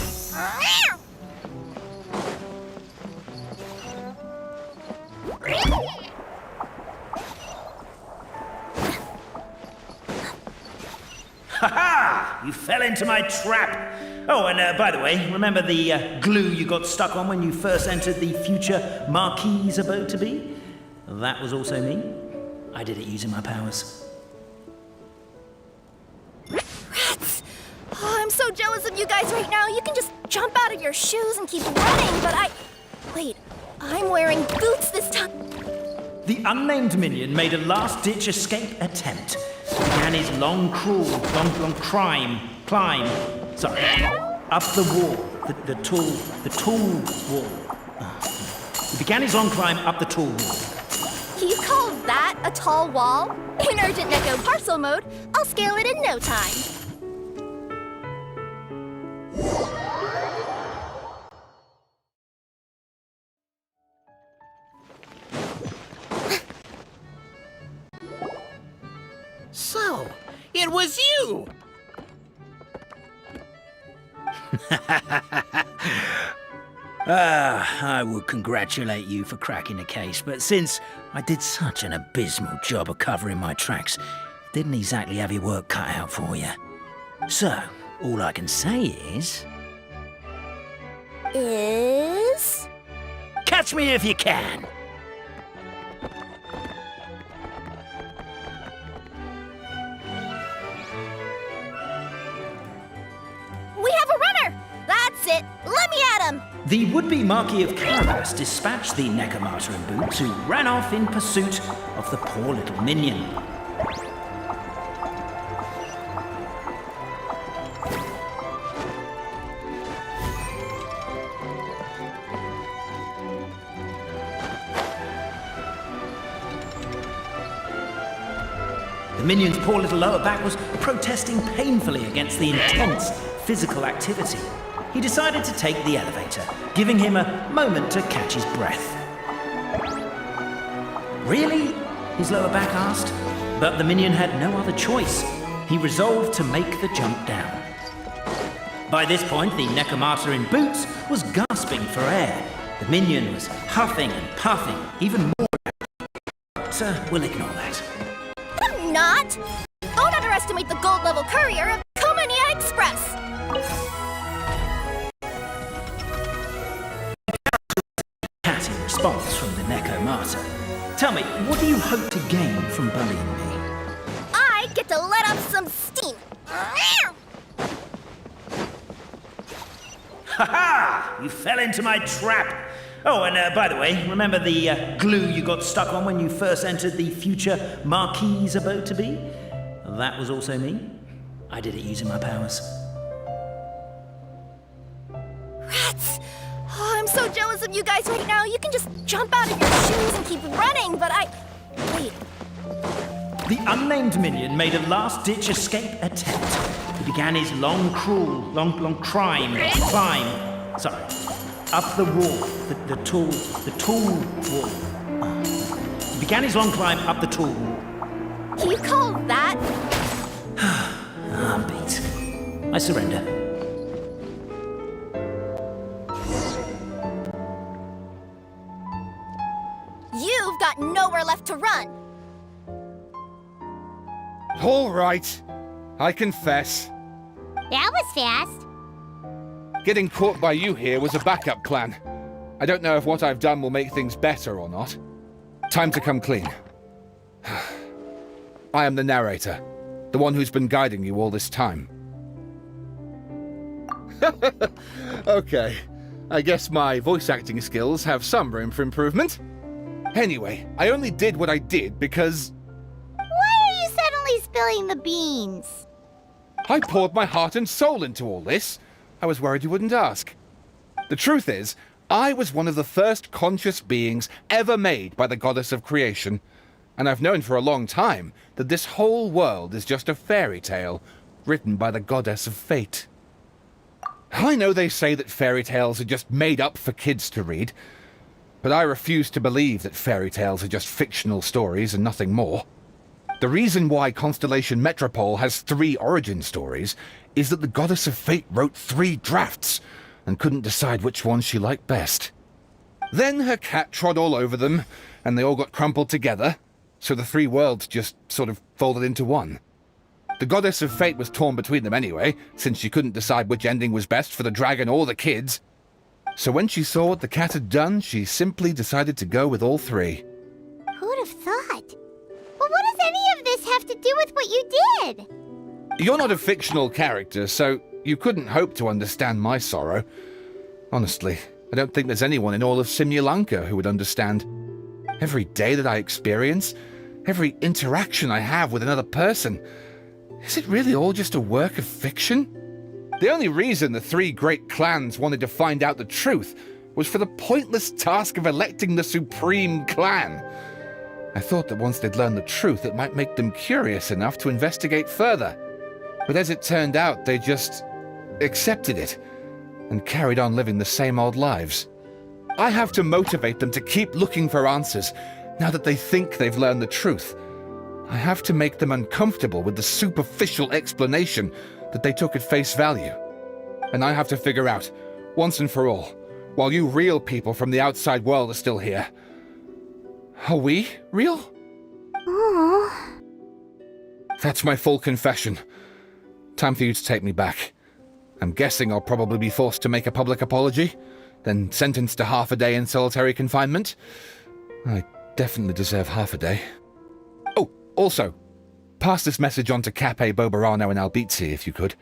Ha-ha! You fell into my trap! Oh, and by the way, remember the glue you got stuck on when you first entered the future Marquis's abode-to-be? That was also me. I did it using my powers. Rats! Oh, I'm so jealous of you guys right now. You can just jump out of your shoes and keep running, but Wait, I'm wearing boots this time. The unnamed minion made a last-ditch escape attempt. Began his long climb, up the wall, the tall wall. He began his long climb up the tall wall. You call that a tall wall? In urgent Neko parcel mode, I'll scale it in no time. So, it was you! I would congratulate you for cracking the case, but since I did such an abysmal job of covering my tracks, didn't exactly have your work cut out for you. So, all I can say is... Catch me if you can! We have a runner! That's it! Let me at him! The would-be Marquis of Carabas dispatched the Necromata in boots, who ran off in pursuit of the poor little minion. The minion's poor little lower back was protesting painfully against the intense physical activity. He decided to take the elevator, giving him a moment to catch his breath. Really? His lower back asked. But the minion had no other choice. He resolved to make the jump down. By this point, the Necromata in boots was gasping for air. The minion was huffing and puffing, even more. But we'll ignore that. I'm not! Don't underestimate the gold-level courier of Komania Express! Catty response from the Necromata. Tell me, what do you hope to gain from bullying me? I get to let off some steam! Ha-ha! You fell into my trap! Oh, and by the way, remember the glue you got stuck on when you first entered the future Marquis's abode-to-be? That was also me. I did it using my powers. Rats! Oh, I'm so jealous of you guys right now. You can just jump out of your shoes and keep running, but Wait. The unnamed minion made a last-ditch escape attempt. He began his long climb, up the wall, the tall wall. He began his long climb up the tall wall. You call that? I'm beat. I surrender. You've got nowhere left to run. All right. I confess. That was fast. Getting caught by you here was a backup plan. I don't know if what I've done will make things better or not. Time to come clean. I am the narrator, the one who's been guiding you all this time. Okay, I guess my voice acting skills have some room for improvement. Anyway, I only did what I did because Why are you suddenly spilling the beans? I poured my heart and soul into all this. I was worried you wouldn't ask. The truth is, I was one of the first conscious beings ever made by the goddess of creation, and I've known for a long time that this whole world is just a fairy tale written by the goddess of fate. I know they say that fairy tales are just made up for kids to read, but I refuse to believe that fairy tales are just fictional stories and nothing more. The reason why Constellation Metropole has 3 origin stories is that the goddess of fate wrote 3 drafts and couldn't decide which one she liked best. Then her cat trod all over them, and they all got crumpled together, so the 3 worlds just sort of folded into one. The goddess of fate was torn between them anyway, since she couldn't decide which ending was best for the dragon or the kids. So when she saw what the cat had done, she simply decided to go with all 3. Who'd have thought? But what does any of this have to do with what you did? You're not a fictional character, so you couldn't hope to understand my sorrow. Honestly, I don't think there's anyone in all of Simulanka who would understand. Every day that I experience, every interaction I have with another person, is it really all just a work of fiction? The only reason the 3 great clans wanted to find out the truth was for the pointless task of electing the supreme clan. I thought that once they'd learned the truth, it might make them curious enough to investigate further. But as it turned out, they just accepted it and carried on living the same old lives. I have to motivate them to keep looking for answers now that they think they've learned the truth. I have to make them uncomfortable with the superficial explanation that they took at face value. And I have to figure out, once and for all, while you real people from the outside world are still here, are we real? Aww. That's my full confession. Time for you to take me back. I'm guessing I'll probably be forced to make a public apology, then sentenced to half a day in solitary confinement. I definitely deserve half a day. Oh, also, pass this message on to Cape, Bobarano, and Albizzi, if you could.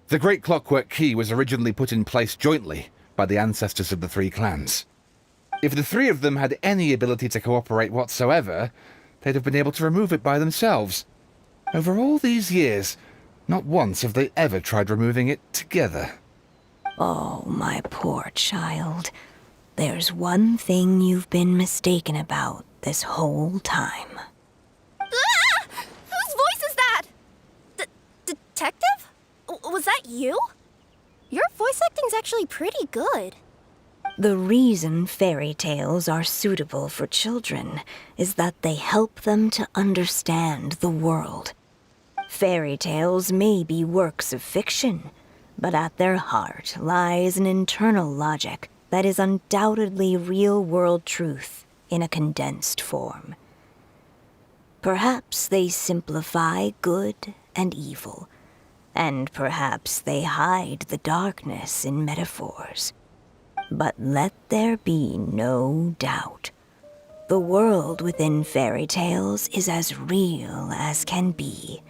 The Great Clockwork Key was originally put in place jointly by the ancestors of the 3 clans. If the 3 of them had any ability to cooperate whatsoever, they'd have been able to remove it by themselves. Over all these years, not once have they ever tried removing it together. Oh, my poor child. There's one thing you've been mistaken about this whole time. Ah! Whose voice is that? Detective? Was that you? Your voice acting's actually pretty good. The reason fairy tales are suitable for children is that they help them to understand the world. Fairy tales may be works of fiction, but at their heart lies an internal logic that is undoubtedly real-world truth in a condensed form. Perhaps they simplify good and evil, and perhaps they hide the darkness in metaphors. But let there be no doubt. The world within fairy tales is as real as can be.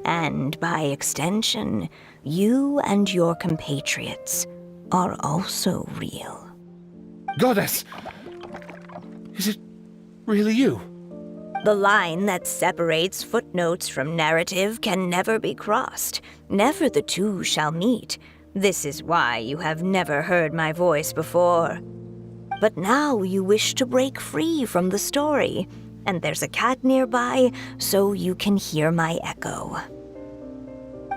And by extension, you and your compatriots are also real. Goddess! Is it really you? The line that separates footnotes from narrative can never be crossed. Never the two shall meet. This is why you have never heard my voice before. But now you wish to break free from the story, and there's a cat nearby, so you can hear my echo.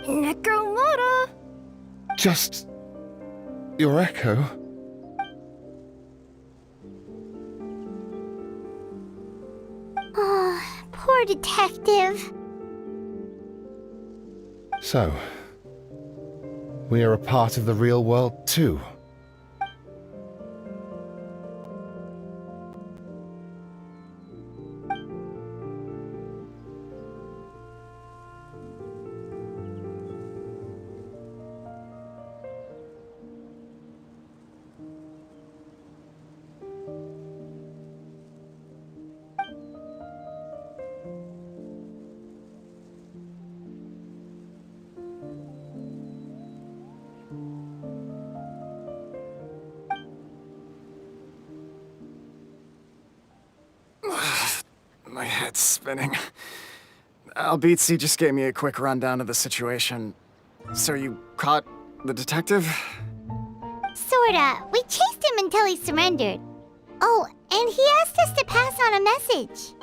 Necromora! Just your echo? Oh, poor detective. So, we are a part of the real world too. head's spinning. Albizzi just gave me a quick rundown of the situation. So you caught the detective? Sorta. We chased him until he surrendered. Oh, and he asked us to pass on a message.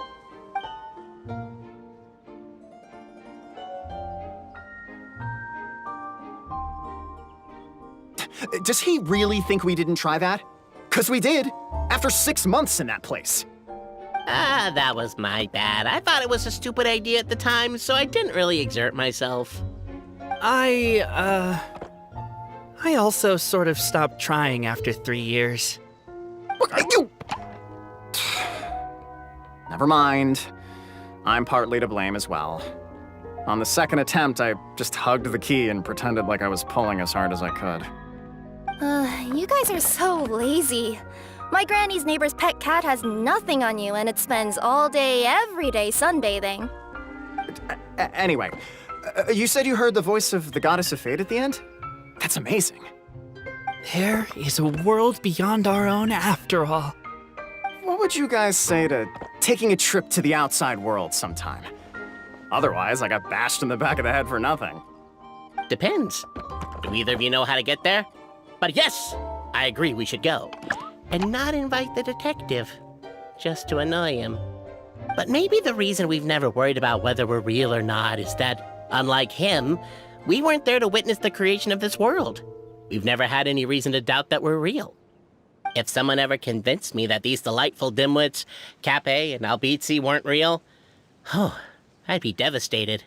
Does he really think we didn't try that? 'Cause we did, after 6 months in that place. That was my bad. I thought it was a stupid idea at the time, so I didn't really exert myself. I also sort of stopped trying after 3 years. Never mind. I'm partly to blame as well. On the second attempt, I just hugged the key and pretended like I was pulling as hard as I could. You guys are so lazy. My granny's neighbor's pet cat has nothing on you, and it spends all day, every day sunbathing. Anyway, you said you heard the voice of the goddess of fate at the end? That's amazing. There is a world beyond our own after all. What would you guys say to taking a trip to the outside world sometime? Otherwise, I got bashed in the back of the head for nothing. Depends. Do either of you know how to get there? But yes, I agree we should go. And not invite the detective, just to annoy him. But maybe the reason we've never worried about whether we're real or not is that, unlike him, we weren't there to witness the creation of this world. We've never had any reason to doubt that we're real. If someone ever convinced me that these delightful dimwits, Cape and Albizzi, weren't real, I'd be devastated.